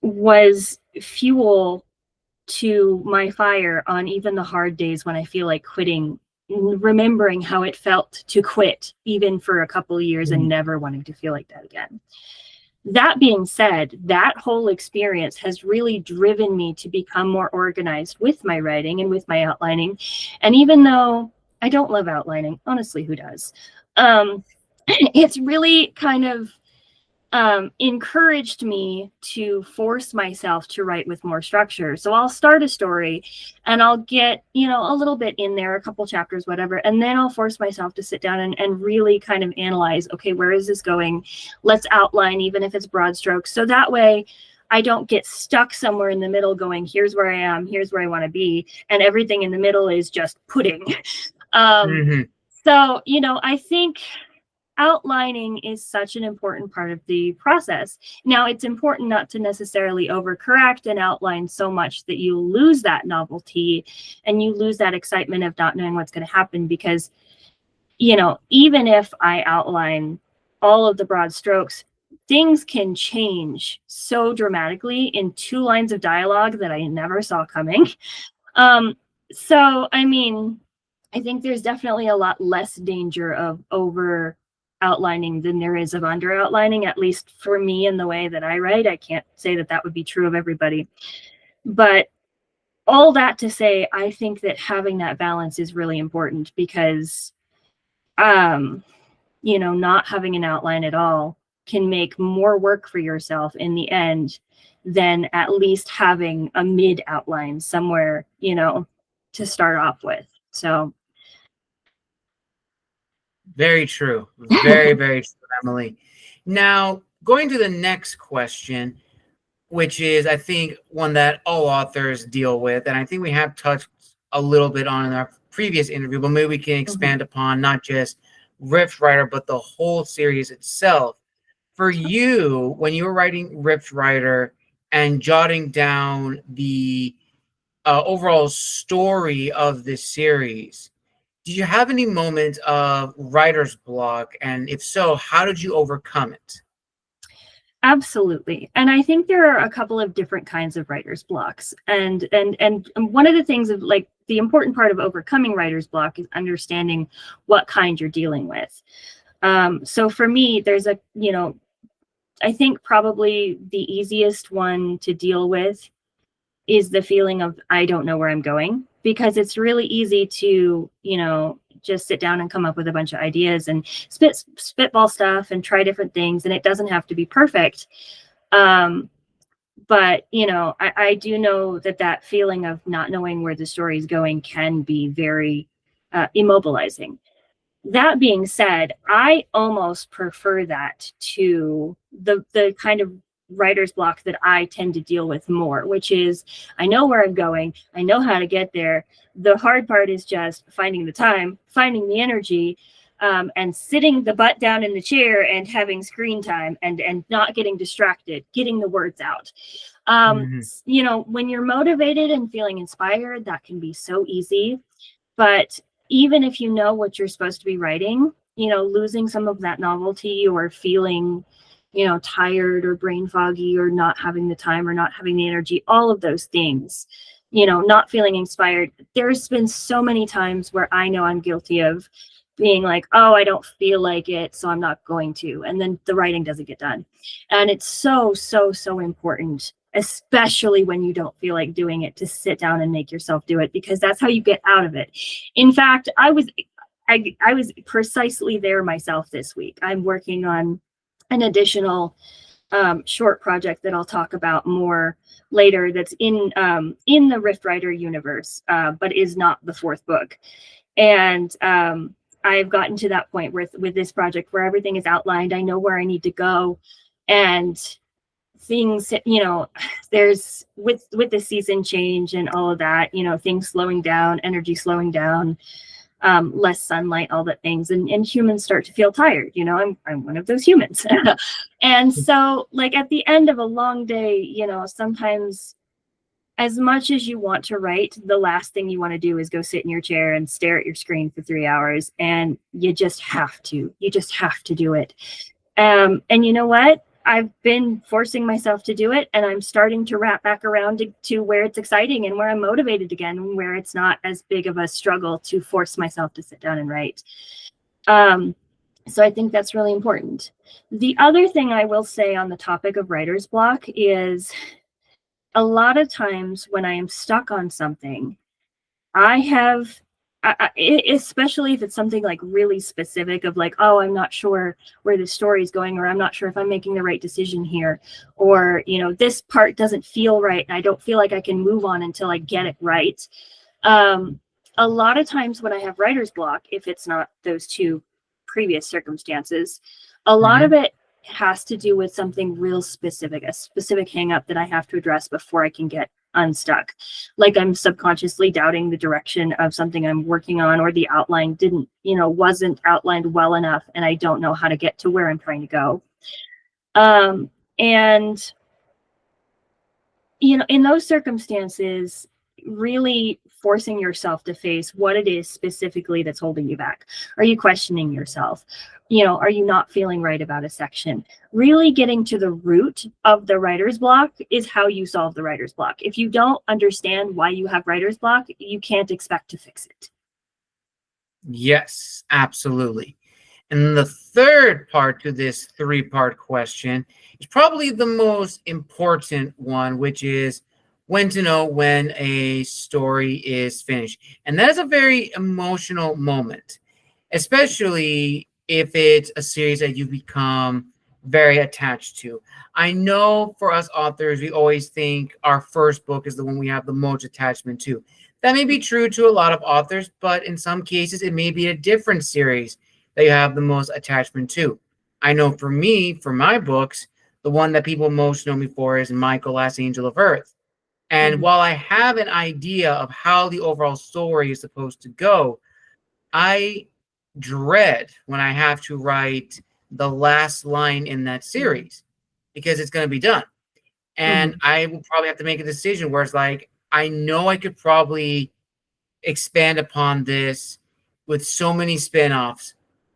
was fuel to my fire on even the hard days when I feel like quitting, remembering how it felt to quit even for a couple of years and never wanting to feel like that again. That being said, that whole experience has really driven me to become more organized with my writing and with my outlining. And even though I don't love outlining, honestly, who does? It's really kind of encouraged me to force myself to write with more structure. So I'll start a story and I'll get, a little bit in there, a couple chapters, whatever. And then I'll force myself to sit down and really kind of analyze, okay, where is this going? Let's outline, even if it's broad strokes. So that way I don't get stuck somewhere in the middle going, here's where I am, here's where I want to be. And everything in the middle is just pudding. So, I think outlining is such an important part of the process. Now, it's important not to necessarily overcorrect and outline so much that you lose that novelty and you lose that excitement of not knowing what's going to happen, because, even if I outline all of the broad strokes, things can change so dramatically in 2 lines of dialogue that I never saw coming. So, I mean, I think there's definitely a lot less danger of over outlining than there is of under outlining, at least for me in the way that I write. I can't say that that would be true of everybody, but all that to say, I think that having that balance is really important, because not having an outline at all can make more work for yourself in the end than at least having a mid outline somewhere, to start off with. So very true. Very, very true, Emily. Now, going to the next question, which is, I think, one that all authors deal with, and I think we have touched a little bit on in our previous interview, but maybe we can expand upon not just Rift Rider, but the whole series itself. For you, when you were writing Rift Rider and jotting down the overall story of this series, did you have any moments of writer's block? And if so, how did you overcome it? Absolutely. And I think there are a couple of different kinds of writer's blocks. And one of the things of, like, the important part of overcoming writer's block is understanding what kind you're dealing with. So for me, there's I think probably the easiest one to deal with is the feeling of, I don't know where I'm going, because it's really easy to, just sit down and come up with a bunch of ideas and spitball stuff and try different things. And it doesn't have to be perfect. But, I do know that feeling of not knowing where the story is going can be very immobilizing. That being said, I almost prefer that to the kind of writer's block that I tend to deal with more, which is, I know where I'm going, I know how to get there. The hard part is just finding the time, finding the energy, and sitting the butt down in the chair and having screen time and not getting distracted, getting the words out. Mhm. When you're motivated and feeling inspired, that can be so easy. But even if you know what you're supposed to be writing, losing some of that novelty or feeling, tired or brain foggy or not having the time or not having the energy, all of those things, not feeling inspired. There's been so many times where I know I'm guilty of being like, oh, I don't feel like it, so I'm not going to. And then the writing doesn't get done. And it's so, so, so important, especially when you don't feel like doing it, to sit down and make yourself do it, because that's how you get out of it. In fact, I was precisely there myself this week. I'm working on an additional short project that I'll talk about more later, that's in the Rift Rider universe, but is not the fourth book. And I've gotten to that point with this project where everything is outlined. I know where I need to go, and things, there's with the season change and all of that, things slowing down, energy slowing down, less sunlight, all that things, and humans start to feel tired. I'm one of those humans. And so, like, at the end of a long day, sometimes, as much as you want to write, the last thing you want to do is go sit in your chair and stare at your screen for 3 hours. And you just have to do it. And you know what? I've been forcing myself to do it, and I'm starting to wrap back around to where it's exciting and where I'm motivated again, and where it's not as big of a struggle to force myself to sit down and write. So I think that's really important. The other thing I will say on the topic of writer's block is, a lot of times when I am stuck on something, especially if it's something like really specific, of like, oh, I'm not sure where the story is going, or I'm not sure if I'm making the right decision here, or, this part doesn't feel right, and I don't feel like I can move on until I get it right. A lot of times when I have writer's block, if it's not those two previous circumstances, a lot of it has to do with something real specific, a specific hang up that I have to address before I can get unstuck. Like, I'm subconsciously doubting the direction of something I'm working on, or the outline wasn't outlined well enough, and I don't know how to get to where I'm trying to go. And in those circumstances, really forcing yourself to face what it is specifically that's holding you back. Are you questioning yourself? Are you not feeling right about a section? Really getting to the root of the writer's block is how you solve the writer's block. If you don't understand why you have writer's block, you can't expect to fix it. Yes, absolutely. And the third part to this three-part question is probably the most important one, which is when to know when a story is finished. And that is a very emotional moment, especially if it's a series that you become very attached to. I know for us authors, we always think our first book is the one we have the most attachment to. That may be true to a lot of authors, but in some cases, it may be a different series that you have the most attachment to. I know for me, for my books, the one that people most know me for is Michael, Last Angel of Earth. And while I have an idea of how the overall story is supposed to go, I dread when I have to write the last line in that series, because it's going to be done. And I will probably have to make a decision where it's like, I know I could probably expand upon this with so many spin-offs,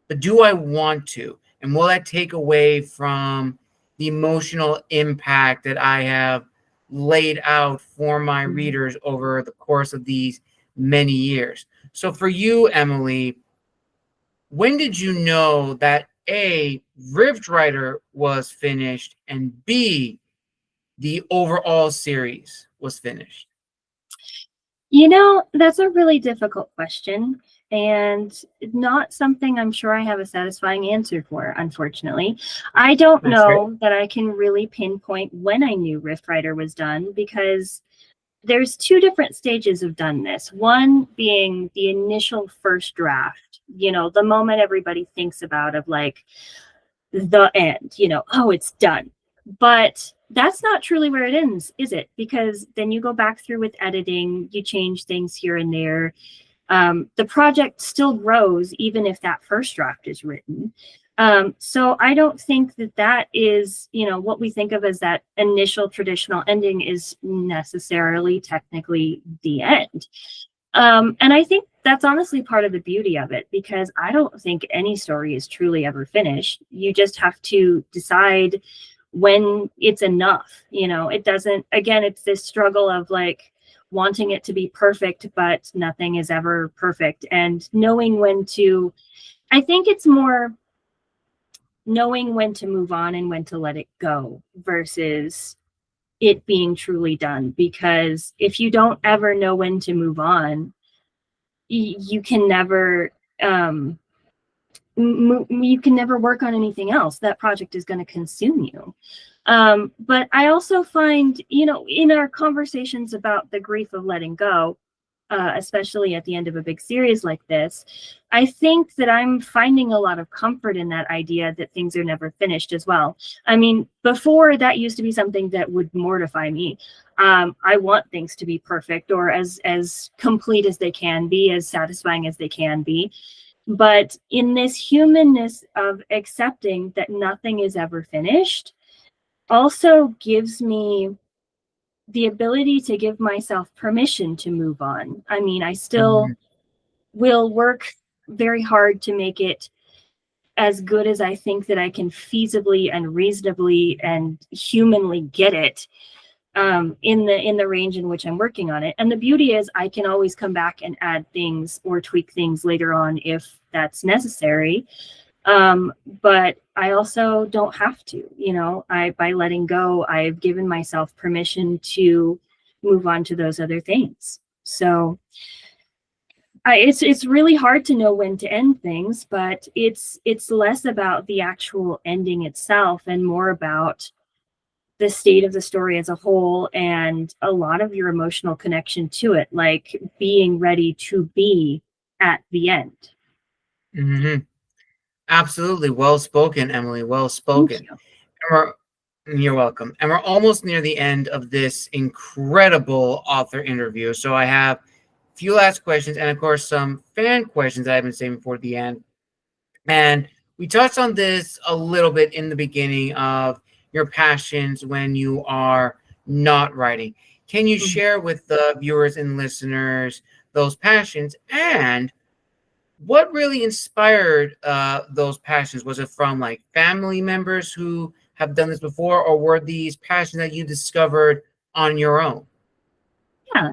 but do I want to? And will that take away from the emotional impact that I have laid out for my readers over the course of these many years? So for you, Emily, when did you know that A, Rift Rider was finished, and B, the overall series was finished? That's a really difficult question, and not something I'm sure I have a satisfying answer for, unfortunately. I don't know that I can really pinpoint when I knew Rift Rider was done, because there's two different stages of doneness. One being the initial first draft, the moment everybody thinks about, of like the end, oh, it's done. But that's not truly where it ends, is it? Because then you go back through with editing, you change things here and there. The project still grows even if that first draft is written. So I don't think that that is, what we think of as that initial traditional ending is necessarily technically the end. And I think that's honestly part of the beauty of it, because I don't think any story is truly ever finished. You just have to decide when it's enough. It doesn't, again, it's this struggle of like wanting it to be perfect, but nothing is ever perfect. And knowing when to, I think it's more knowing when to move on and when to let it go versus it being truly done. Because if you don't ever know when to move on, you can never you can never work on anything else. That project is going to consume you. But I also find, in our conversations about the grief of letting go, especially at the end of a big series like this, I think that I'm finding a lot of comfort in that idea that things are never finished as well. I mean, before that used to be something that would mortify me. I want things to be perfect, or as complete as they can be, as satisfying as they can be. But in this humanness of accepting that nothing is ever finished also gives me the ability to give myself permission to move on. I mean, I still will work very hard to make it as good as I think that I can feasibly and reasonably and humanly get it, in the range in which I'm working on it. And the beauty is I can always come back and add things or tweak things later on if that's necessary. But I also don't have to, by letting go, I've given myself permission to move on to those other things. So it's really hard to know when to end things, but it's less about the actual ending itself and more about the state of the story as a whole and a lot of your emotional connection to it, like being ready to be at the end. Mm-hmm. Absolutely. Well spoken, Emily. Well spoken. You're welcome. And we're almost near the end of this incredible author interview. So I have a few last questions and, of course, some fan questions I've been saving for the end. And we touched on this a little bit in the beginning of your passions when you are not writing. Can you share with the viewers and listeners those passions, and what really inspired those passions? Was it from like family members who have done this before, or were these passions that you discovered on your own? Yeah.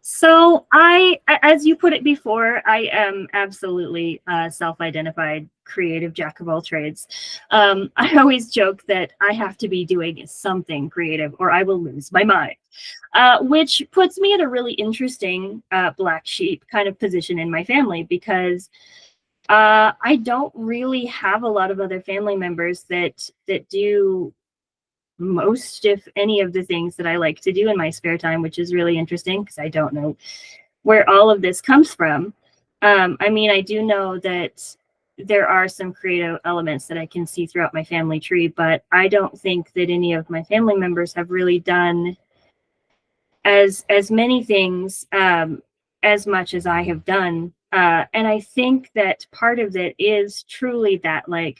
So as you put it before, I am absolutely a self-identified creative jack of all trades. I always joke that I have to be doing something creative or I will lose my mind, which puts me at a really interesting black sheep kind of position in my family, because I don't really have a lot of other family members that do most, if any, of the things that I like to do in my spare time, which is really interesting because I don't know where all of this comes from. I mean, I do know that there are some creative elements that I can see throughout my family tree, but I don't think that any of my family members have really done as many things as much as I have done. And I think that part of it is truly that like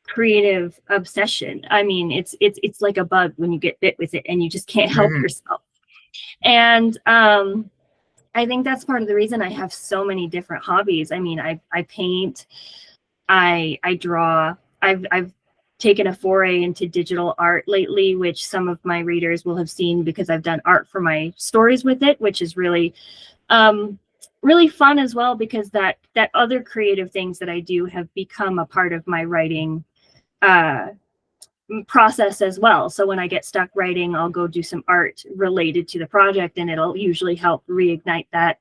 creative obsession. I mean, it's like a bug when you get bit with it and you just can't help yourself. And I think that's part of the reason I have so many different hobbies. I mean, I paint, I draw. I've taken a foray into digital art lately, which some of my readers will have seen because I've done art for my stories with it, which is really really fun as well, because that other creative things that I do have become a part of my writing process as well. So when I get stuck writing, I'll go do some art related to the project, and it'll usually help reignite that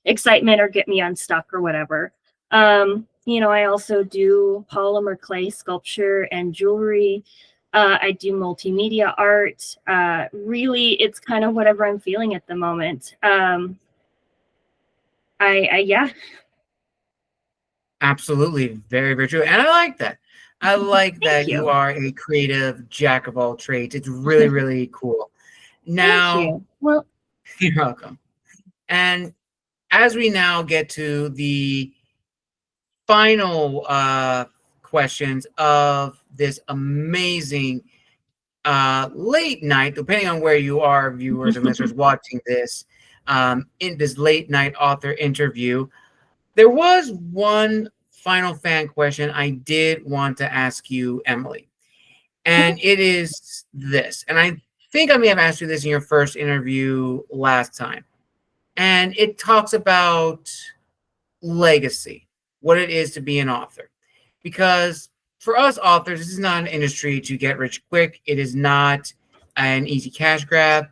excitement or get me unstuck or whatever. I also do polymer clay sculpture and jewelry. I do multimedia art. Really, it's kind of whatever I'm feeling at the moment. Yeah. Absolutely. Very, very true. And I like that. I like Thank that you you. are a creative jack of all trades. It's really, really cool. Thank Now, you. Well, you're welcome. And as we now get to the final questions of this amazing late night, depending on where you are, viewers and listeners watching this, in this late night author interview. There was one final fan question I did want to ask you, Emily, and it is this. And I think I may have asked you this in your first interview last time. And it talks about legacy, what it is to be an author. Because for us authors, this is not an industry to get rich quick. It is not an easy cash grab.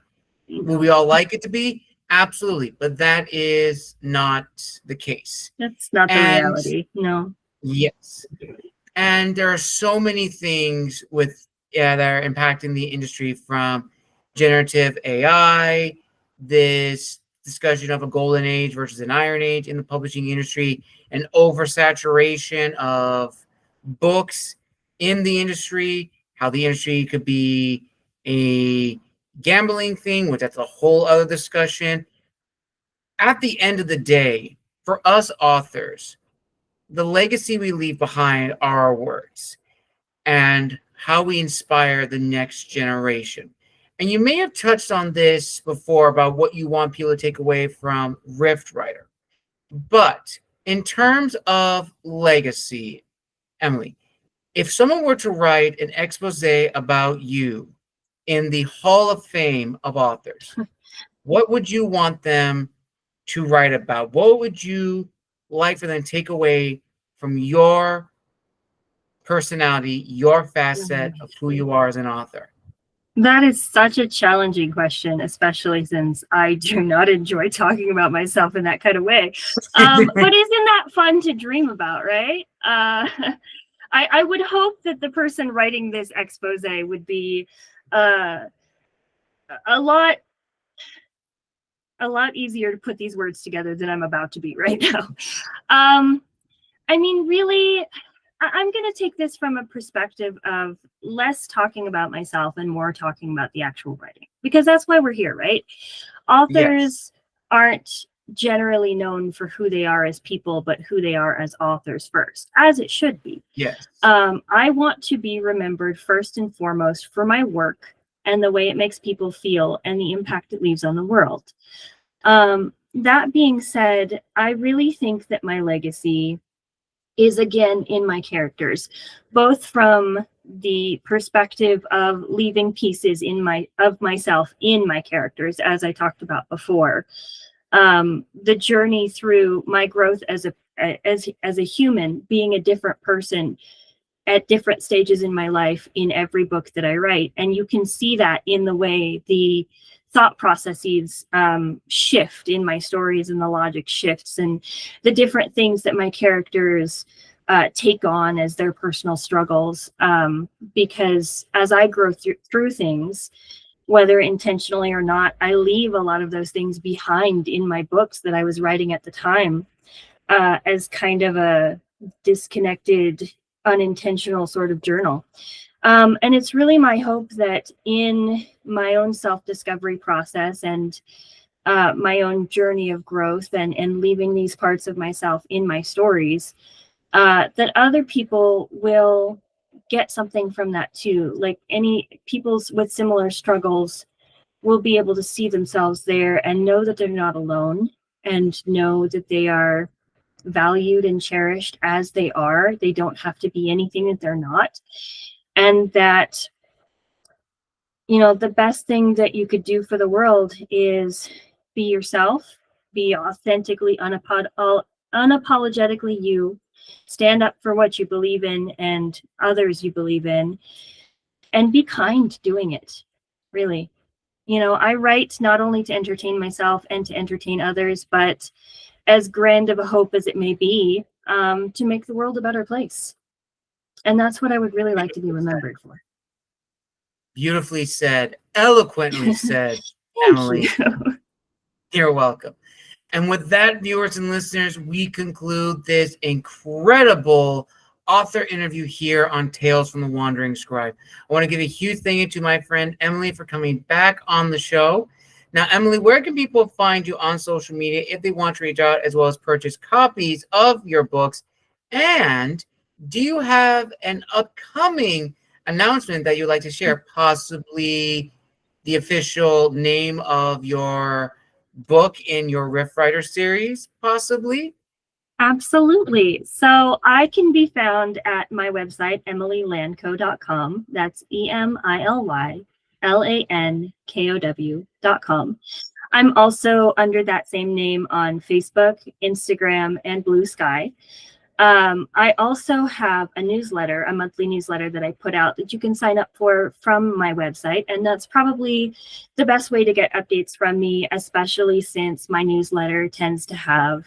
Will we all like it to be? Absolutely. But that is not the case. That's not the reality. No. Yes. And there are so many things that are impacting the industry, from generative AI, this discussion of a golden age versus an iron age in the publishing industry, an oversaturation of books in the industry, how the industry could be a gambling thing, which that's a whole other discussion. At the end of the day, for us authors, the legacy we leave behind are our words and how we inspire the next generation. And you may have touched on this before about what you want people to take away from Rift Writer. But in terms of legacy, Emily, if someone were to write an expose about you in the Hall of Fame of authors, what would you want them to write about? What would you like for them to take away from your personality, your facet of who you are as an author? That is such a challenging question, especially since I do not enjoy talking about myself in that kind of way. But isn't that fun to dream about, right? I would hope that the person writing this expose would be a lot easier to put these words together than I'm about to be right now. I mean, really, I'm going to take this from a perspective of less talking about myself and more talking about the actual writing, because that's why we're here, right? Authors aren't generally known for who they are as people, but who they are as authors first, as it should be. Yes. I want to be remembered first and foremost for my work and the way it makes people feel and the impact it leaves on the world. That being said, I really think that my legacy is again in my characters, both from the perspective of leaving pieces of myself in my characters, as I talked about before. The journey through my growth as a human, being a different person at different stages in my life in every book that I write. And you can see that in the way the thought processes shift in my stories, and the logic shifts, and the different things that my characters take on as their personal struggles. Because as I grow through things, whether intentionally or not, I leave a lot of those things behind in my books that I was writing at the time, as kind of a disconnected, unintentional sort of journal. And it's really my hope that in my own self-discovery process and my own journey of growth and leaving these parts of myself in my stories, that other people will get something from that too. Like any people with similar struggles will be able to see themselves there and know that they're not alone, and know that they are valued and cherished as they are. They don't have to be anything that they're not. And that, you know, the best thing that you could do for the world is be yourself, be authentically, unapologetically you, stand up for what you believe in and others you believe in, and be kind doing it, really. You know, I write not only to entertain myself and to entertain others, but as grand of a hope as it may be, to make the world a better place. And that's what I would really like to be remembered for. Beautifully said, eloquently said, Emily. You're welcome. And with that, viewers and listeners, we conclude this incredible author interview here on Tales from the Wandering Scribe. I want to give a huge thank you to my friend Emily for coming back on the show. Now, Emily, where can people find you on social media if they want to reach out, as well as purchase copies of your books? And do you have an upcoming announcement that you'd like to share? Possibly the official name of your book in your Riff Writer series, possibly? Absolutely. So I can be found at my website, emilylankow.com. That's EMILYLANKOW.com. I'm also under that same name on Facebook, Instagram, and Blue Sky. I also have a newsletter, a monthly newsletter that I put out that you can sign up for from my website. And that's probably the best way to get updates from me, especially since my newsletter tends to have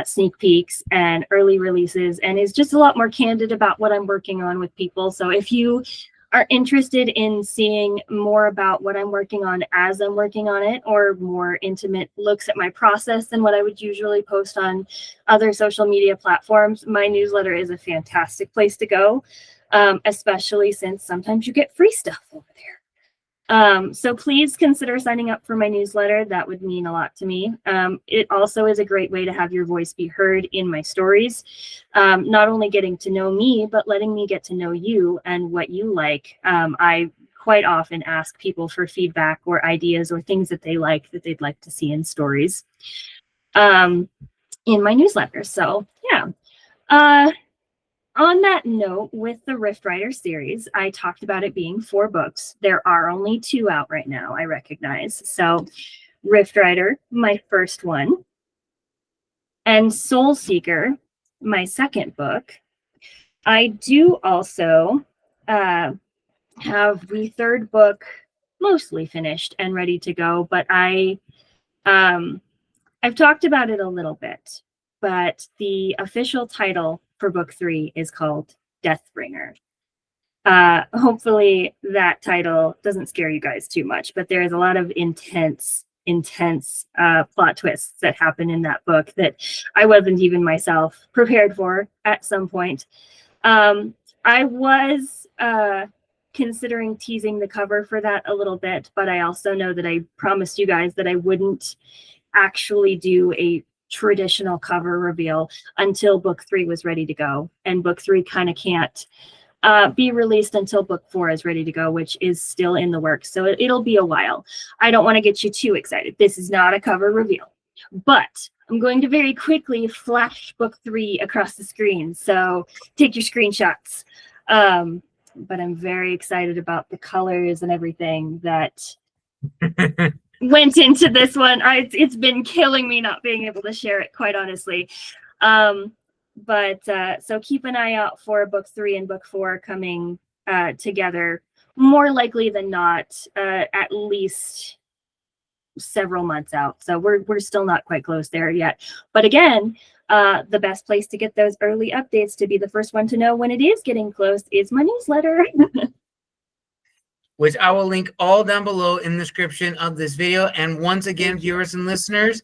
sneak peeks and early releases and is just a lot more candid about what I'm working on with people. So if you are interested in seeing more about what I'm working on as I'm working on it, or more intimate looks at my process than what I would usually post on other social media platforms, my newsletter is a fantastic place to go, especially since sometimes you get free stuff over there. So please consider signing up for my newsletter. That would mean a lot to me. It also is a great way to have your voice be heard in my stories. Not only getting to know me, but letting me get to know you and what you like. I quite often ask people for feedback or ideas or things that they like that they'd like to see in stories in my newsletter. So yeah. On that note, with the Rift Writer series, I talked about it being 4 books. There are only 2 out right now, I recognize. So Rift Writer, my first one, and Soul Seeker, my second book. I do also have the third book mostly finished and ready to go, but I've talked about it a little bit, but the official title for book 3 is called Deathbringer. Hopefully that title doesn't scare you guys too much, but there's a lot of intense plot twists that happen in that book that I wasn't even myself prepared for at some point. I was considering teasing the cover for that a little bit, but I also know that I promised you guys that I wouldn't actually do a traditional cover reveal until book 3 was ready to go, and book 3 kind of can't be released until book 4 is ready to go, which is still in the works, so it'll be a while. I don't want to get you too excited. This is not a cover reveal, but I'm going to very quickly flash book 3 across the screen, so take your screenshots. But I'm very excited about the colors and everything that went into this one. It's been killing me not being able to share it, quite honestly. But so keep an eye out for book 3 and book 4 coming together, more likely than not, at least several months out. So we're still not quite close there yet. But again, the best place to get those early updates, to be the first one to know when it is getting close, is my newsletter. Which I will link all down below in the description of this video. And once again, viewers and listeners,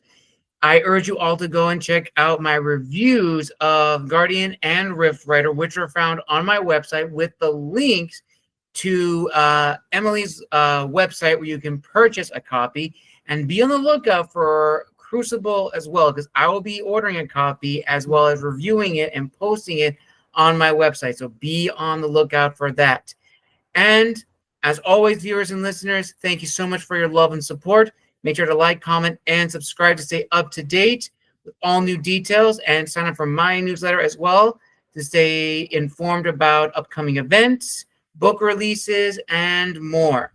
I urge you all to go and check out my reviews of Guardian and Rift Writer, which are found on my website, with the links to Emily's website where you can purchase a copy. And be on the lookout for Crucible as well, because I will be ordering a copy as well as reviewing it and posting it on my website. So be on the lookout for that. And as always, viewers and listeners, thank you so much for your love and support. Make sure to like, comment, and subscribe to stay up to date with all new details, and sign up for my newsletter as well to stay informed about upcoming events, book releases, and more.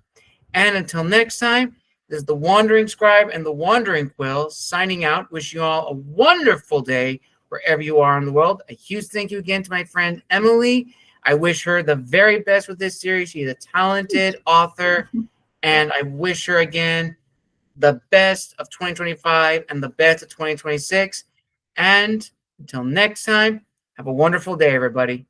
And until next time, this is the Wandering Scribe and the Wandering Quill signing out. Wish you all a wonderful day wherever you are in the world. A huge thank you again to my friend Emily. I wish her the very best with this series. She's a talented author, and I wish her again the best of 2025 and the best of 2026. And until next time, have a wonderful day, everybody.